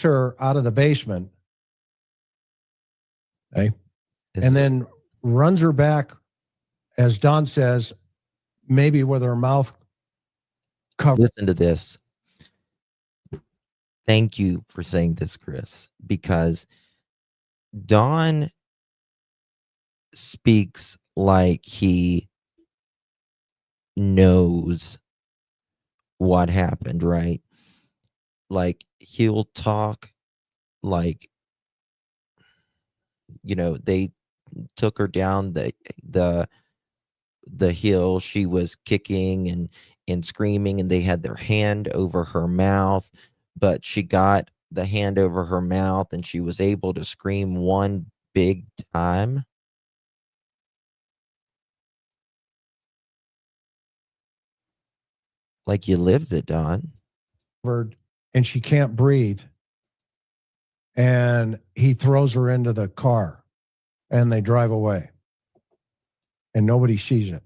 Speaker 5: her out of the basement, okay, and then runs her back, as Don says, maybe with her mouth covered.
Speaker 1: Listen to this. Thank you for saying this, Chris, because Don speaks like he knows what happened, right? Like he'll talk like, they took her down the hill. She was kicking and screaming, and they had their hand over her mouth, but she got the hand over her mouth and she was able to scream one big time. Like you lived it, Don.
Speaker 5: And she can't breathe. And he throws her into the car and they drive away. And nobody sees it.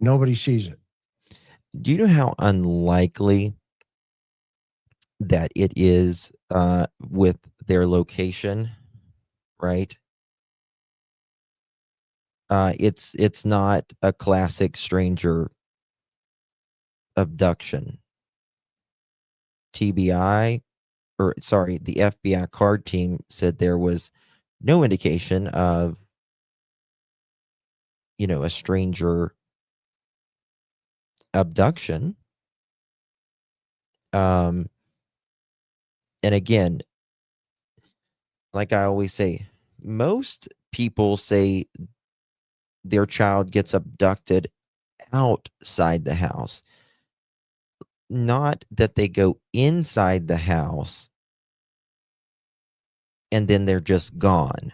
Speaker 5: Nobody sees it.
Speaker 1: Do you know how unlikely that it is with their location, right? It's not a classic stranger abduction. TBI, or sorry, the FBI card team said there was no indication of, a stranger abduction. And again, like I always say, most people say their child gets abducted outside the house, not that they go inside the house and then they're just gone.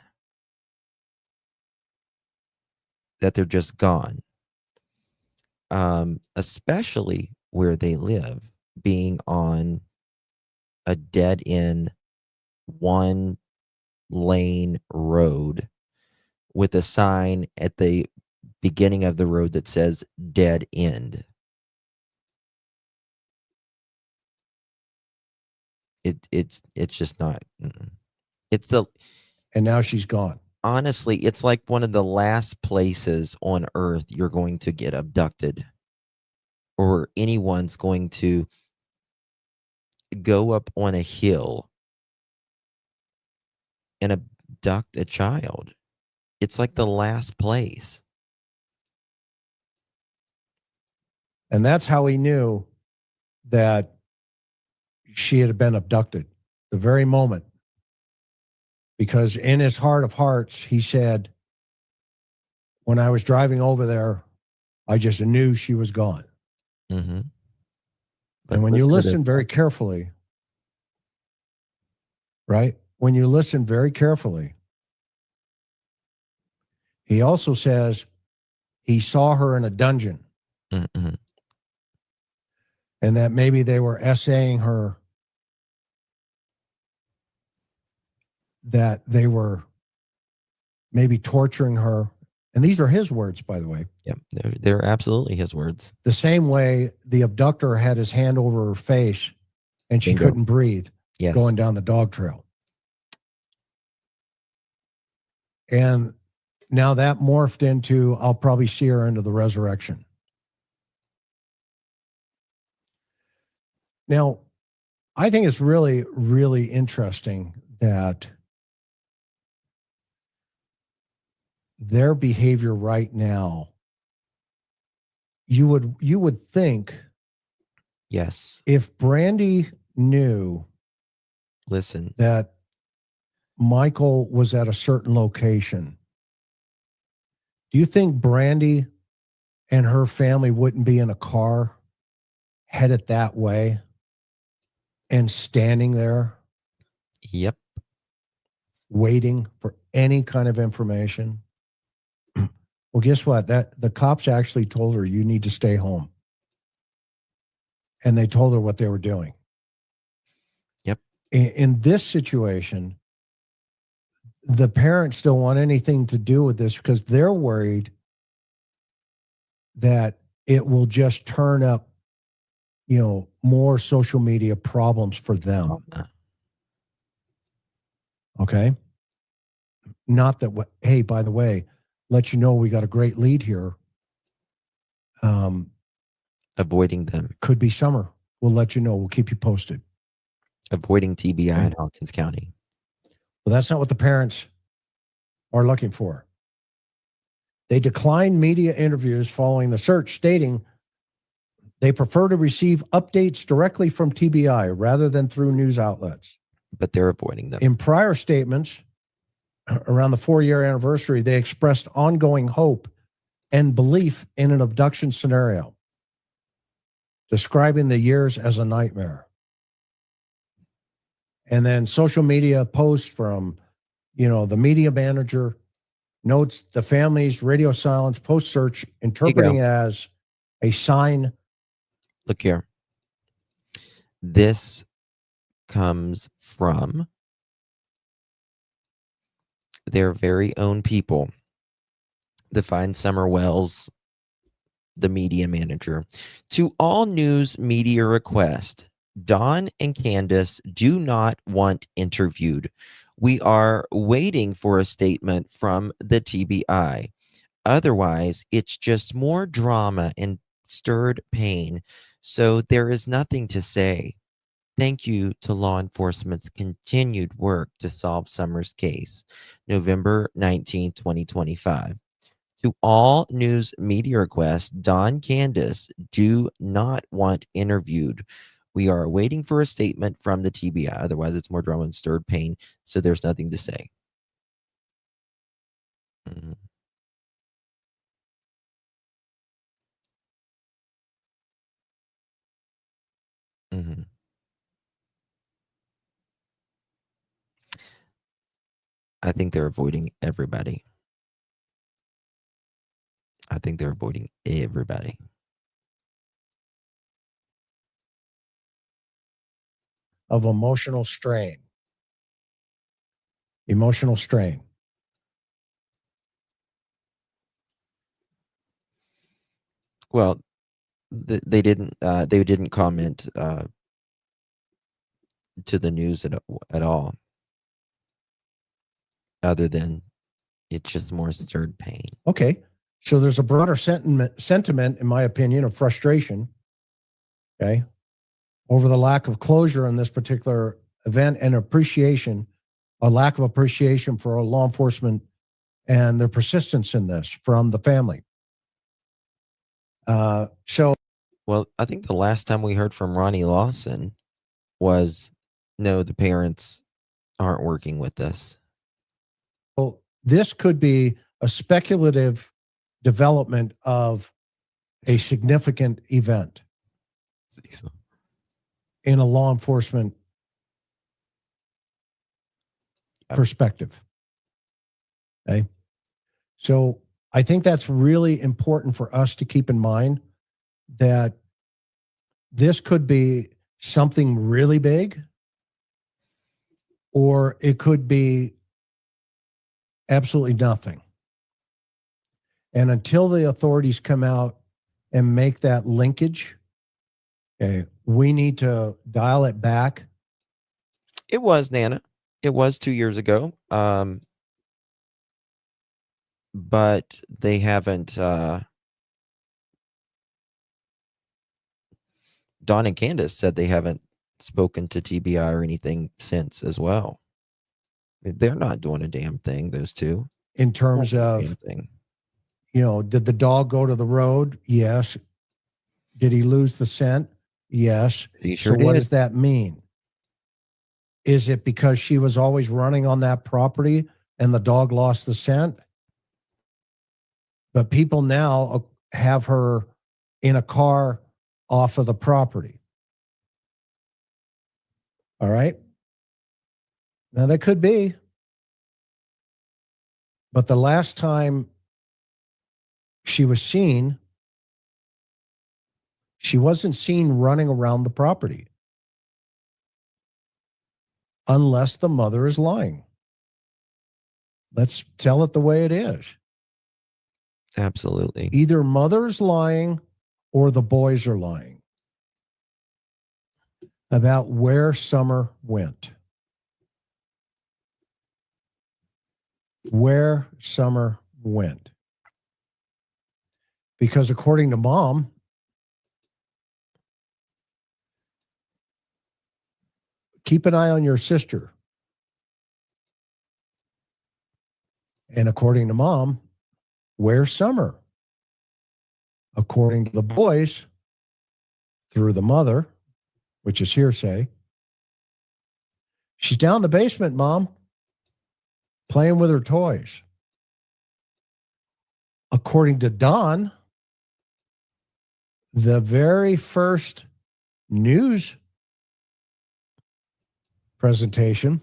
Speaker 1: That they're just gone. Especially where they live, being on a dead end, one lane road with a sign at the beginning of the road that says dead end. It's just not. It's the
Speaker 5: And now she's gone.
Speaker 1: honestly, it's like one of the last places on earth you're going to get abducted, or anyone's going to go up on a hill and abduct a child. It's like the last place.
Speaker 5: And that's how he knew that she had been abducted, the very moment. Because in his heart of hearts, he said, when I was driving over there, I just knew she was gone.
Speaker 1: Mm-hmm.
Speaker 5: And when you listen very carefully, right? When you listen very carefully, he also says he saw her in a dungeon.
Speaker 1: Mm-hmm.
Speaker 5: And that maybe they were essaying her, that they were maybe torturing her. And these are his words, by the way.
Speaker 1: Yep, they're absolutely his words.
Speaker 5: The same way the abductor had his hand over her face and she
Speaker 1: Bingo.
Speaker 5: couldn't breathe
Speaker 1: Yes.
Speaker 5: going down the dog trail. And now that morphed into, I'll probably see her into the resurrection. Now, I think it's really, really interesting that their behavior right now, you would think,
Speaker 1: Yes.
Speaker 5: if Brandy knew
Speaker 1: Listen.
Speaker 5: that Michael was at a certain location, do you think Brandy and her family wouldn't be in a car headed that way and standing there
Speaker 1: Yep.
Speaker 5: waiting for any kind of information? Well, guess what? That the cops actually told her, you need to stay home. And they told her what they were doing.
Speaker 1: Yep.
Speaker 5: In this situation, the parents don't want anything to do with this because they're worried that it will just turn up, more social media problems for them. Okay. Not that, hey, by the way, let you know we got a great lead here.
Speaker 1: Avoiding them.
Speaker 5: Could be summer. We'll let you know. We'll keep you posted.
Speaker 1: Avoiding TBI in Hawkins County.
Speaker 5: Well, that's not what the parents are looking for. They declined media interviews following the search, stating they prefer to receive updates directly from TBI rather than through news outlets.
Speaker 1: But they're avoiding them.
Speaker 5: In prior statements around the 4-year anniversary, they expressed ongoing hope and belief in an abduction scenario, describing the years as a nightmare. And then social media posts from, the media manager notes the family's radio silence post-search, interpreting as a sign.
Speaker 1: Look here. This comes from their very own people, the Fine Summer Wells, the media manager. To all news media requests, Don and Candace do not want interviewed. We are waiting for a statement from the TBI. Otherwise, it's just more drama and stirred pain. So there is nothing to say. Thank you to law enforcement's continued work to solve Summer's case, November 19, 2025. To all news media requests, Don Candace do not want interviewed. We are waiting for a statement from the TBI. Otherwise, it's more drama and stirred pain. So there's nothing to say. Mhm. Mhm. I think they're avoiding everybody. I think they're avoiding everybody.
Speaker 5: Of emotional strain. Emotional strain.
Speaker 1: Well, they didn't comment to the news at all, other than it's just more stirred pain.
Speaker 5: Okay. So there's a broader sentiment, in my opinion, of frustration, okay, over the lack of closure in this particular event and appreciation, a lack of appreciation for law enforcement and their persistence in this from the family.
Speaker 1: Well, I think the last time we heard from Ronnie Lawson was, no, the parents aren't working with us.
Speaker 5: So this could be a speculative development of a significant event in a law enforcement perspective. Okay. So I think that's really important for us to keep in mind, that this could be something really big, or it could be absolutely nothing. And until the authorities come out and make that linkage, okay, we need to dial it back.
Speaker 1: It was, Nana. It was 2 years ago. But they haven't Don and Candace said they haven't spoken to TBI or anything since as well. They're not doing a damn thing, those two.
Speaker 5: In terms of, did the dog go to the road? Yes. Did he lose the scent? Yes.
Speaker 1: He sure
Speaker 5: so what
Speaker 1: did.
Speaker 5: does that mean? Is it because she was always running on that property and the dog lost the scent? But people now have her in a car off of the property. All right. Now that could be. But the last time she was seen, she wasn't seen running around the property. Unless the mother is lying. Let's tell it the way it is.
Speaker 1: Absolutely.
Speaker 5: Either mother's lying or the boys are lying about where Summer went. Where Summer went. Because according to mom, keep an eye on your sister. And according to mom, where's Summer? According to the boys, through the mother, which is hearsay, she's down in the basement, mom, playing with her toys. According to Don, the very first news presentation,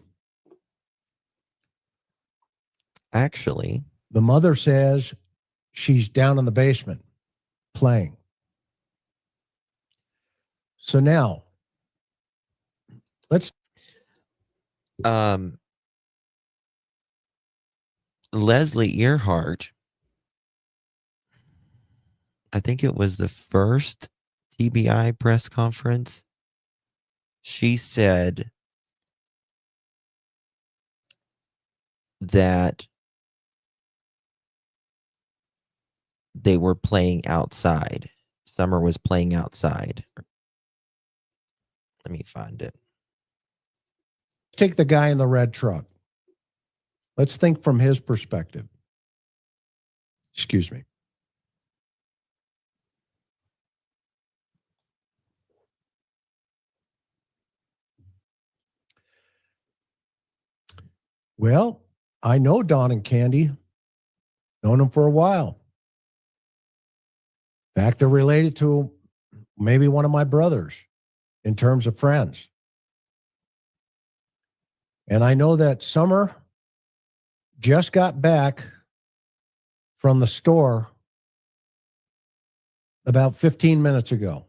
Speaker 1: actually,
Speaker 5: the mother says she's down in the basement playing. So now, let's.
Speaker 1: Leslie Earhart, I think it was the first TBI press conference. She said that they were playing outside. Summer was playing outside. Let me find it.
Speaker 5: Take the guy in the red truck. Let's think from his perspective. Excuse me. Well, I know Don and Candy. Known them for a while. In fact, they're related to maybe one of my brothers in terms of friends. And I know that Summer just got back from the store about 15 minutes ago.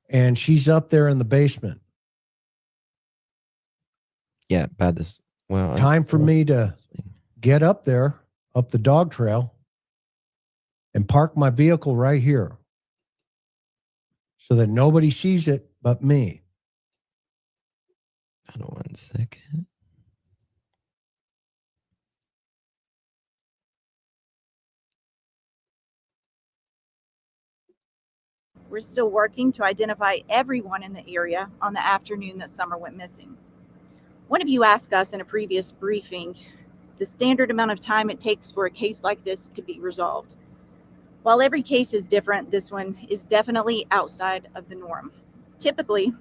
Speaker 5: And she's up there in the basement.
Speaker 1: Yeah, by this. Well,
Speaker 5: Time for me to get up there, up the dog trail, and park my vehicle right here so that nobody sees it but me.
Speaker 1: Hold on 1 second.
Speaker 6: We're still working to identify everyone in the area on the afternoon that Summer went missing. One of you asked us in a previous briefing the standard amount of time it takes for a case like this to be resolved. While every case is different, this one is definitely outside of the norm. Typically,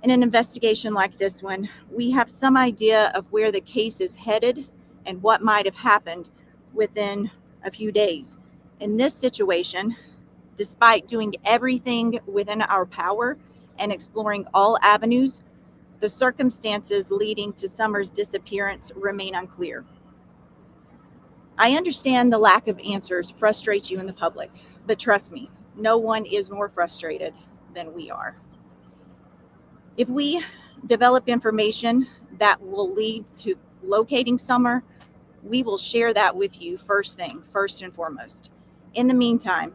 Speaker 6: in an investigation like this one, we have some idea of where the case is headed and what might have happened within a few days. In this situation, despite doing everything within our power and exploring all avenues, the circumstances leading to Summer's disappearance remain unclear. I understand the lack of answers frustrates you in the public, but trust me, no one is more frustrated than we are. If we develop information that will lead to locating Summer, we will share that with you first and foremost. In the meantime,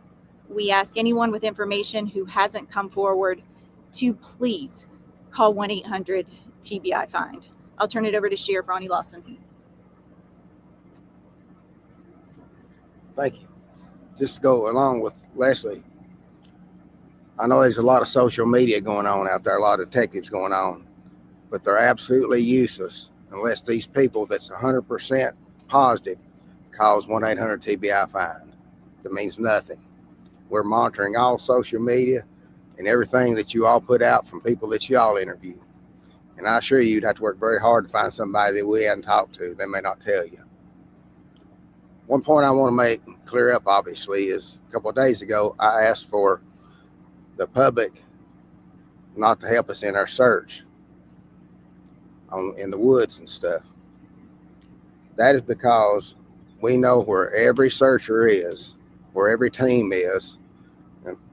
Speaker 6: we ask anyone with information who hasn't come forward to please call 1-800-TBI-FIND. I'll turn it over to Sheriff Ronnie Lawson.
Speaker 7: Thank you. Just to go along with Leslie, I know there's a lot of social media going on out there, a lot of detectives going on, but they're absolutely useless unless these people that's 100% positive calls 1-800-TBI-FIND. That means nothing. We're monitoring all social media and everything that you all put out from people that you all interview. And I assure you, you'd have to work very hard to find somebody that we hadn't talked to. They may not tell you. One point I want to make clear up, obviously, is a couple of days ago, I asked for the public not to help us in our search in the woods and stuff. That is because we know where every searcher is, where every team is,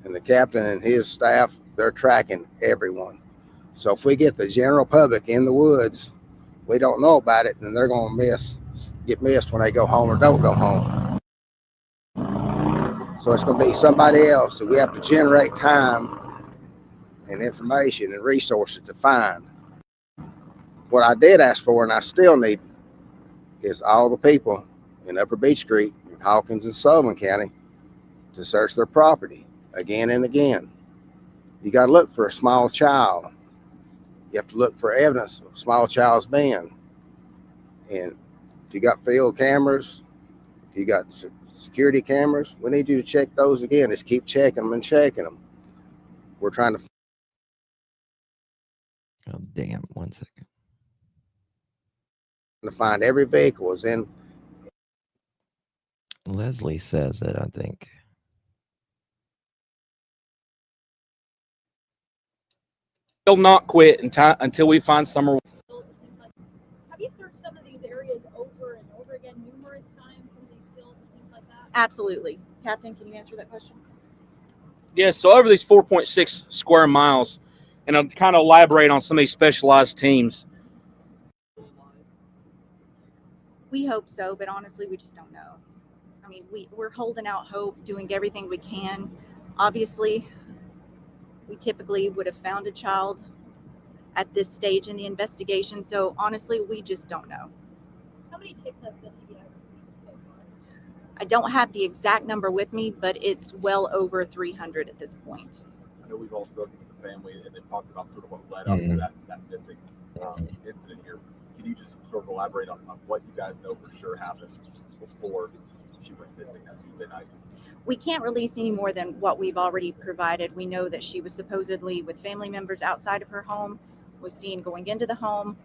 Speaker 7: and the captain and his staff, they're tracking everyone. So if we get the general public in the woods, we don't know about it, then they're going to get missed when they go home or don't go home. So it's going to be somebody else that we have to generate time and information and resources to find. What I did ask for, and I still need, is all the people in Upper Beach Creek, Hawkins and Sullivan County to search their property again and again. You got to look for a small child. You have to look for evidence of a small child's being. And if you got field cameras, if you got security cameras, we need you to check those again. Just keep checking them and checking them. We're trying to.
Speaker 1: Oh, damn. 1 second.
Speaker 7: To find every vehicle is in.
Speaker 1: Leslie says it, I think.
Speaker 8: We'll not quit until we find Summer.
Speaker 6: Have you searched some of these areas over and over again numerous times, some of these fields and things like that? Absolutely. Captain, can you answer that question?
Speaker 8: Yes, so over these 4.6 square miles, and I'll kind of elaborate on some of these specialized teams.
Speaker 6: We hope so, but honestly, we just don't know. I mean, we're holding out hope, doing everything we can. Obviously, we typically would have found a child at this stage in the investigation. So honestly, we just don't know. How many tips has the TBI received so far? I don't have the exact number with me, but it's well over 300 at this point.
Speaker 9: I know we've all spoken to the family and then talked about sort of what led up to that missing incident here. Can you just sort of elaborate on what you guys know for sure happened before she went missing that Tuesday night?
Speaker 6: We can't release any more than what we've already provided. We know that she was supposedly with family members outside of her home, was seen going into the home.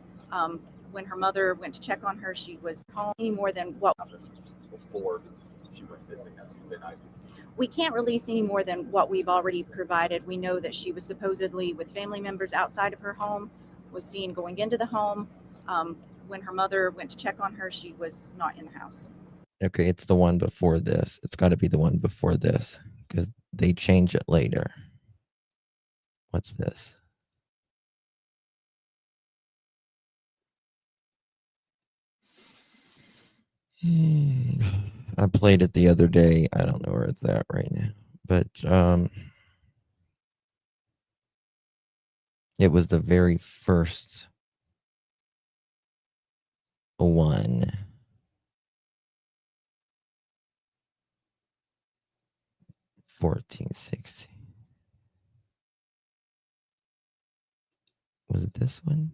Speaker 6: When her mother went to check on her, she was home. Any more than what
Speaker 9: happened before she went missing that Tuesday night?
Speaker 6: We can't release any more than what we've already provided. We know that she was supposedly with family members outside of her home, was seen going into the home. When her mother went to check on her, she was not in the house.
Speaker 1: Okay, it's the one before this. It's got to be the one before this because they change it later. What's this? I played it the other day. I don't know where it's at right now, but it was the very first one. 1460. Was it this one?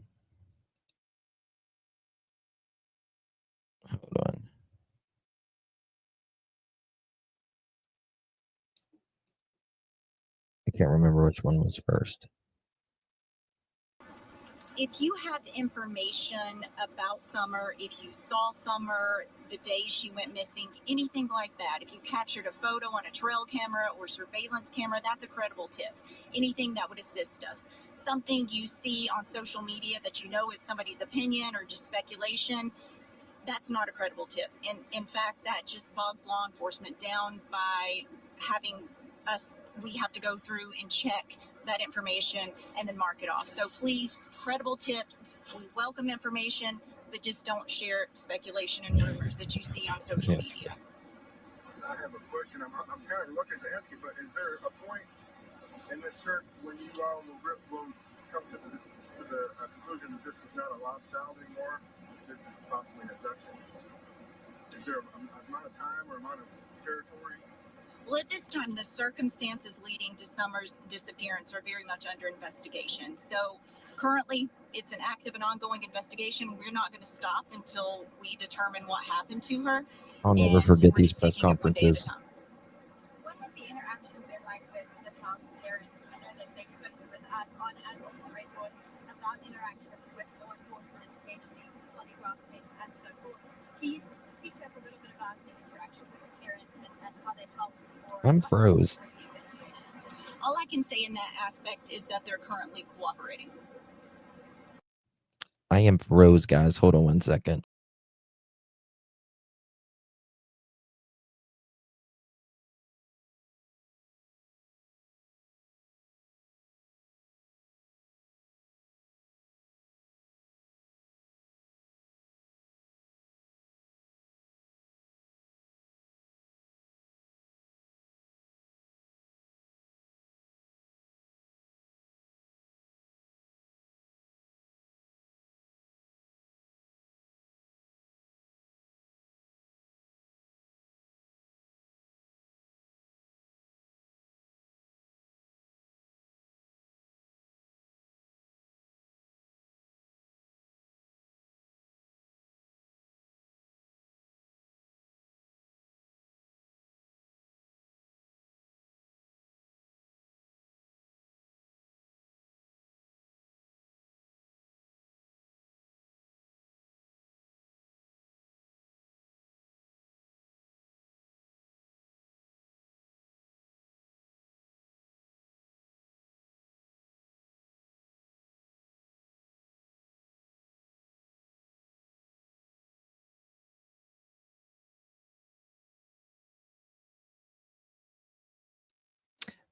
Speaker 1: Hold on. I can't remember which one was first.
Speaker 6: If you have information about Summer, if you saw Summer the day she went missing, anything like that, if you captured a photo on a trail camera or surveillance camera, that's a credible tip. Anything that would assist us. Something you see on social media that you know is somebody's opinion or just speculation, that's not a credible tip. And in fact, that just bogs law enforcement down by having us, we have to go through and check that information and then mark it off. So please, credible tips, we welcome information, but just don't share speculation and rumors that you see on social media.
Speaker 10: I have a question. I'm kind of looking to ask you, but is there a point in this search when you all will come to the conclusion that this is not a lost child anymore? This is possibly an abduction. Is there an amount of time or amount of territory?
Speaker 6: Well, at this time, the circumstances leading to Summer's disappearance are very much under investigation. So currently, it's an active and ongoing investigation. We're not going to stop until we determine what happened to her.
Speaker 1: I'll never forget these press conferences.
Speaker 11: What has the interaction been like with the child's parents? I know that they've spoken with us on and off the record about interactions with law enforcement, especially polygraph tests and so forth. Can you speak to us a little bit about the interaction with the parents and how they helped?
Speaker 1: I'm froze.
Speaker 6: All I can say in that aspect is that they're currently cooperating.
Speaker 1: I am froze, guys. Hold on one second.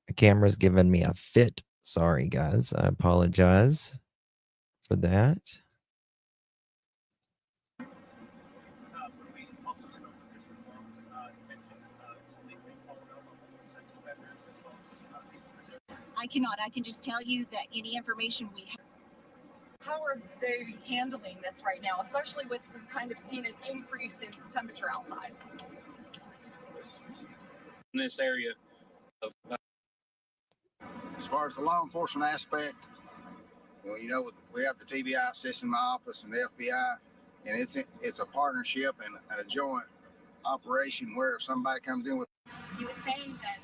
Speaker 1: The camera's giving me a fit. Sorry, guys. I apologize for that.
Speaker 6: I cannot. I can just tell you that any information we have.
Speaker 12: How are they handling this right now, especially with we've kind of seen an increase in temperature outside?
Speaker 8: In this area of
Speaker 7: As far as the law enforcement aspect, well, you know, we have the TBI system in my office and the FBI, and it's a partnership and a joint operation where if somebody comes in with.
Speaker 11: You were saying that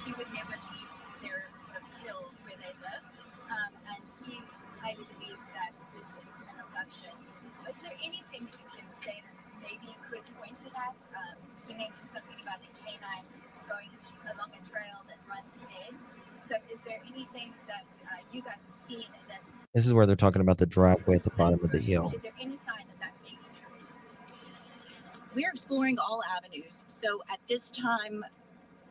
Speaker 11: she would never leave their sort of hill where they live, and he highly believes that this is an abduction. Is there anything that you can say that maybe could point to that? He mentioned something about the canines going along a trail that runs dead. So is there anything that you guys have seen that?
Speaker 1: This is where they're talking about the driveway at the bottom of the hill.
Speaker 11: Is there any sign that that may be true?
Speaker 6: We're exploring all avenues. So at this time,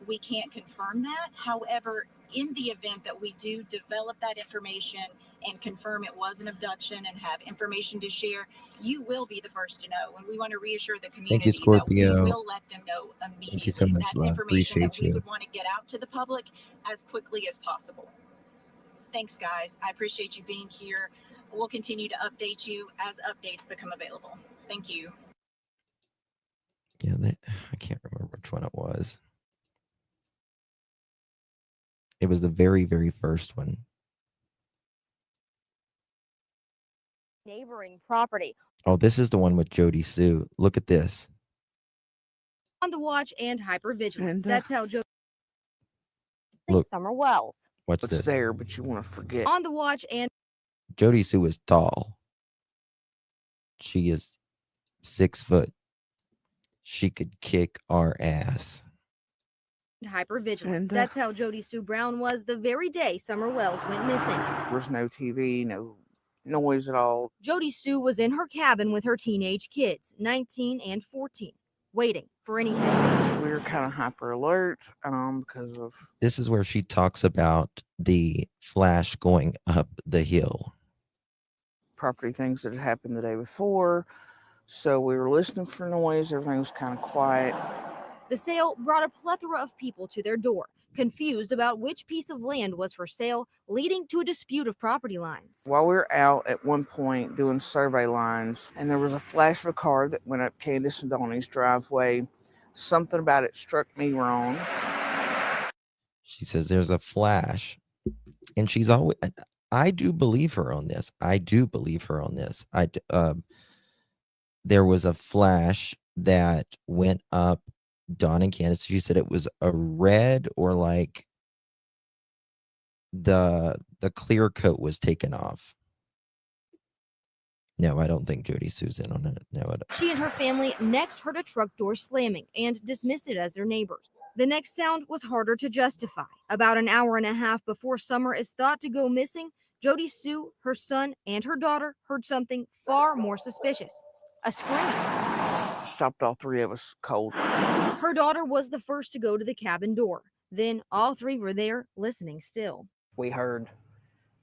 Speaker 6: we can't confirm that. However, in the event that we do develop that information and confirm it was an abduction and have information to share, you will be the first to know. And we want to reassure the community that we
Speaker 1: Scorpio.
Speaker 6: will let them know immediately.
Speaker 1: Thank you so much,
Speaker 6: That's
Speaker 1: love.
Speaker 6: information that
Speaker 1: Appreciate
Speaker 6: we
Speaker 1: you.
Speaker 6: would want to get out to the public as quickly as possible. Thanks, guys. I appreciate you being here. We'll continue to update you as updates become available. Thank you.
Speaker 1: Yeah, I can't remember which one it was. It was the very, very first one.
Speaker 13: Neighboring property.
Speaker 1: Oh, this is the one with Jody Sue. Look at this.
Speaker 13: On the watch and hypervigilant. That's how Jody.
Speaker 1: Look.
Speaker 13: Summer Wells.
Speaker 1: Watch
Speaker 14: It's
Speaker 1: this.
Speaker 14: there, but you want to forget.
Speaker 13: On the watch and.
Speaker 1: Jody Sue is tall. She is 6 foot. She could kick our ass.
Speaker 13: Hypervigilant. That's how Jody Sue Brown was the very day Summer Wells went missing.
Speaker 14: There's no TV, no noise at all.
Speaker 13: Jody Sue was in her cabin with her teenage kids, 19 and 14, waiting for anything.
Speaker 14: We were kind of hyper alert because of.
Speaker 1: This is where she talks about the flash going up the hill.
Speaker 14: Property things that had happened the day before. So we were listening for noise. Everything was kind of quiet.
Speaker 13: The sale brought a plethora of people to their door, confused about which piece of land was for sale, leading to a dispute of property lines.
Speaker 14: While we were out at one point doing survey lines, and there was a flash of a car that went up Candace and Donnie's driveway. Something about it struck me wrong.
Speaker 1: She says there's a flash. And she's always, I do believe her on this. There was a flash that went up Dawn and Candace. She said it was a red, or like the clear coat was taken off. No, I don't think Jody Sue's in on it. No,
Speaker 13: She and her family next heard a truck door slamming and dismissed it as their neighbors. The next sound was harder to justify. About an hour and a half before Summer is thought to go missing, Jody Sue, her son, and her daughter heard something far more suspicious. A scream.
Speaker 14: Stopped all three of us cold.
Speaker 13: Her daughter was the first to go to the cabin door. Then all three were there, listening still.
Speaker 15: We heard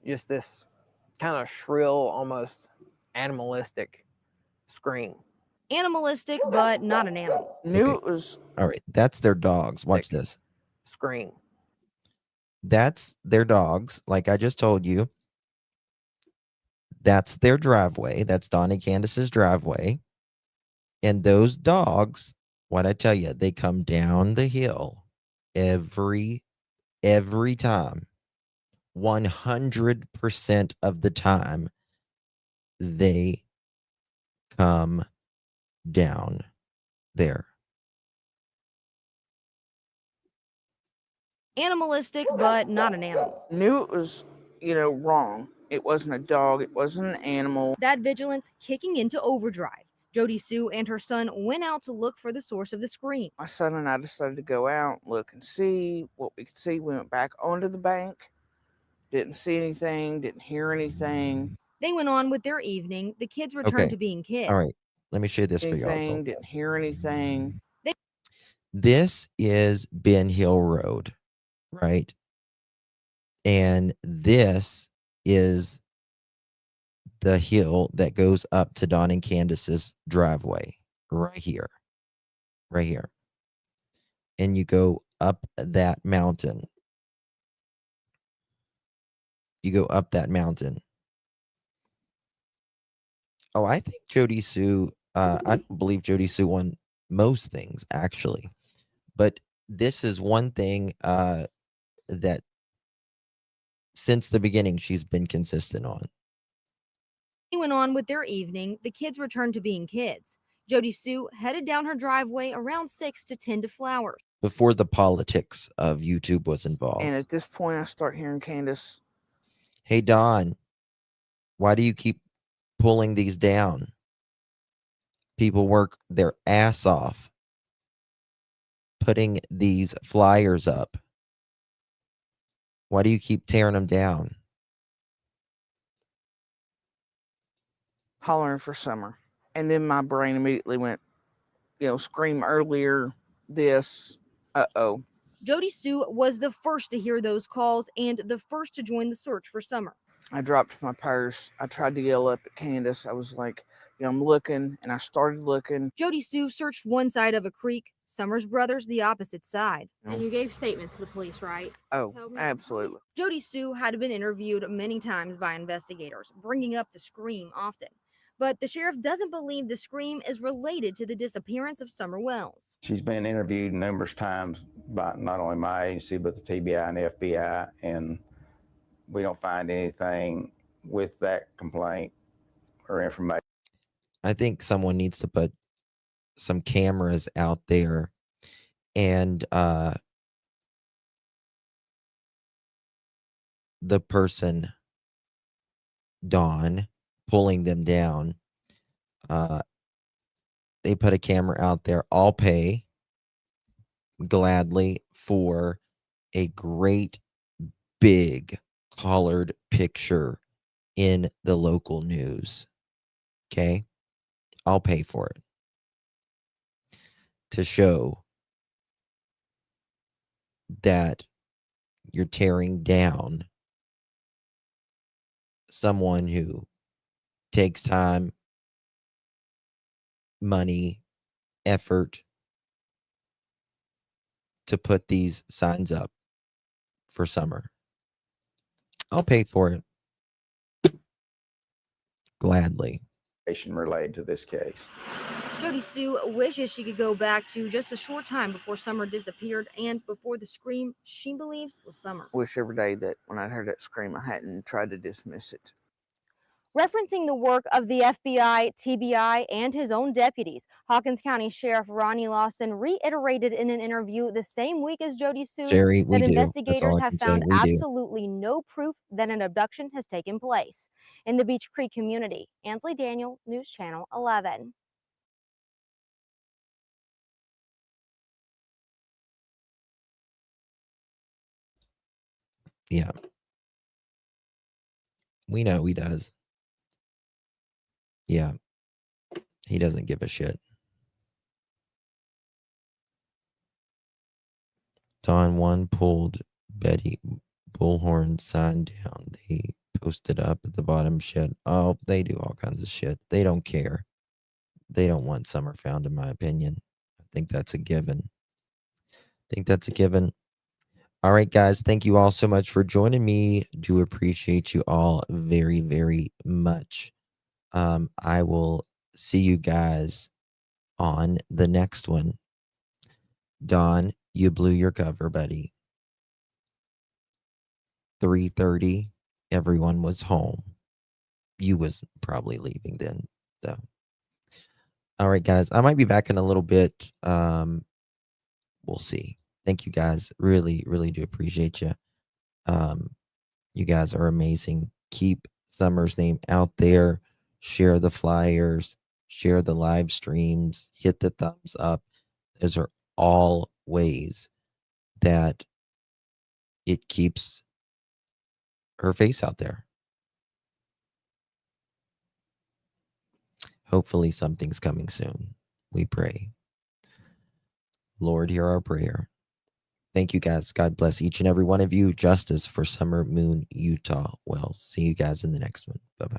Speaker 15: just this kind of shrill, almost animalistic scream.
Speaker 13: Animalistic, but not an animal.
Speaker 14: Knew it was.
Speaker 1: All right, that's their dogs. Watch this.
Speaker 15: Scream.
Speaker 1: That's their dogs, like I just told you. That's their driveway. That's Dawn and Candace's driveway. And those dogs, what I tell you, they come down the hill every time. 100% of the time, they come down there.
Speaker 13: Animalistic, but not an animal.
Speaker 14: Knew it was, wrong. It wasn't a dog. It wasn't an animal.
Speaker 13: That vigilance kicking into overdrive. Jody Sue and her son went out to look for the source of the scream.
Speaker 14: My son and I decided to go out, look and see what we could see. We went back onto the bank. Didn't see anything. Didn't hear anything.
Speaker 13: They went on with their evening. The kids returned to being kids.
Speaker 1: All right. Let me show you this for y'all.
Speaker 14: Didn't hear anything.
Speaker 1: This is Ben Hill Road, right? And this is the hill that goes up to Dawn and Candace's driveway, right here. And you go up that mountain. Oh, I think Jody Sue, I don't believe Jody Sue won most things, actually. But this is one thing that since the beginning she's been consistent on.
Speaker 13: They went on with their evening. The kids returned to being kids. Jody Sue headed down her driveway around 6 to tend to flowers.
Speaker 1: Before the politics of YouTube was involved.
Speaker 14: And at this point, I start hearing Candace.
Speaker 1: Hey, Don, why do you keep pulling these down? People work their ass off putting these flyers up. Why do you keep tearing them down?
Speaker 14: Hollering for Summer. And then my brain immediately went, scream earlier, this, uh-oh.
Speaker 13: Jody Sue was the first to hear those calls and the first to join the search for Summer.
Speaker 14: I dropped my purse. I tried to yell up at Candace. I was like, I'm looking, and I started looking.
Speaker 13: Jody Sue searched one side of a creek, Summer's brothers the opposite side.
Speaker 16: And you gave statements to the police, right?
Speaker 14: Oh, absolutely.
Speaker 13: Jody Sue had been interviewed many times by investigators, bringing up the scream often. But the sheriff doesn't believe the scream is related to the disappearance of Summer Wells.
Speaker 17: She's been interviewed numerous times by not only my agency, but the TBI and the FBI, and we don't find anything with that complaint or information.
Speaker 1: I think someone needs to put some cameras out there and the person, Dawn, pulling them down, they put a camera out there. I'll pay gladly for a great big collared picture in the local news. Okay, I'll pay for it to show that you're tearing down someone who takes time, money, effort to put these signs up for Summer. I'll pay for it gladly.
Speaker 17: Related to this case.
Speaker 13: Jody Sue wishes she could go back to just a short time before Summer disappeared and before the scream she believes was Summer.
Speaker 14: Wish every day that when I heard that scream, I hadn't tried to dismiss it.
Speaker 13: Referencing the work of the FBI, TBI, and his own deputies, Hawkins County Sheriff Ronnie Lawson reiterated in an interview the same week as Jody Sue
Speaker 1: Jerry,
Speaker 13: that
Speaker 1: do.
Speaker 13: investigators have found
Speaker 1: We do.
Speaker 13: absolutely no proof that an abduction has taken place in the Beach Creek community. Ansley Daniel, News Channel 11.
Speaker 1: Yeah. We know he does. Yeah. He doesn't give a shit. Don 1 pulled Betty Bullhorn sign down. They posted up at the bottom shit. Oh, they do all kinds of shit. They don't care. They don't want Summer found, in my opinion. I think that's a given. All right, guys. Thank you all so much for joining me. Do appreciate you all very, very much. I will see you guys on the next one. Don, you blew your cover, buddy. 3:30, everyone was home. You was probably leaving then, though. All right, guys. I might be back in a little bit. We'll see. Thank you, guys. Really, really do appreciate you. You guys are amazing. Keep Summer's name out there. Share the flyers. Share the live streams. Hit the thumbs up. Those are all ways that it keeps her face out there. Hopefully something's coming soon. We pray. Lord, hear our prayer. Thank you, guys. God bless each and every one of you. Justice for Summer Moon Utah Wells. See you guys in the next one. Bye-bye.